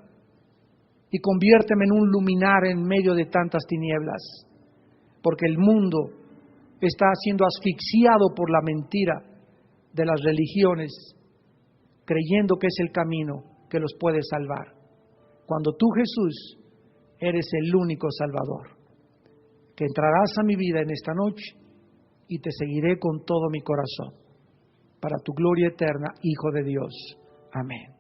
Speaker 1: y conviérteme en un luminar en medio de tantas tinieblas, porque el mundo está siendo asfixiado por la mentira de las religiones, creyendo que es el camino que los puede salvar, cuando tú, Jesús, eres el único Salvador, que entrarás a mi vida en esta noche y te seguiré con todo mi corazón, para tu gloria eterna, Hijo de Dios. Amén.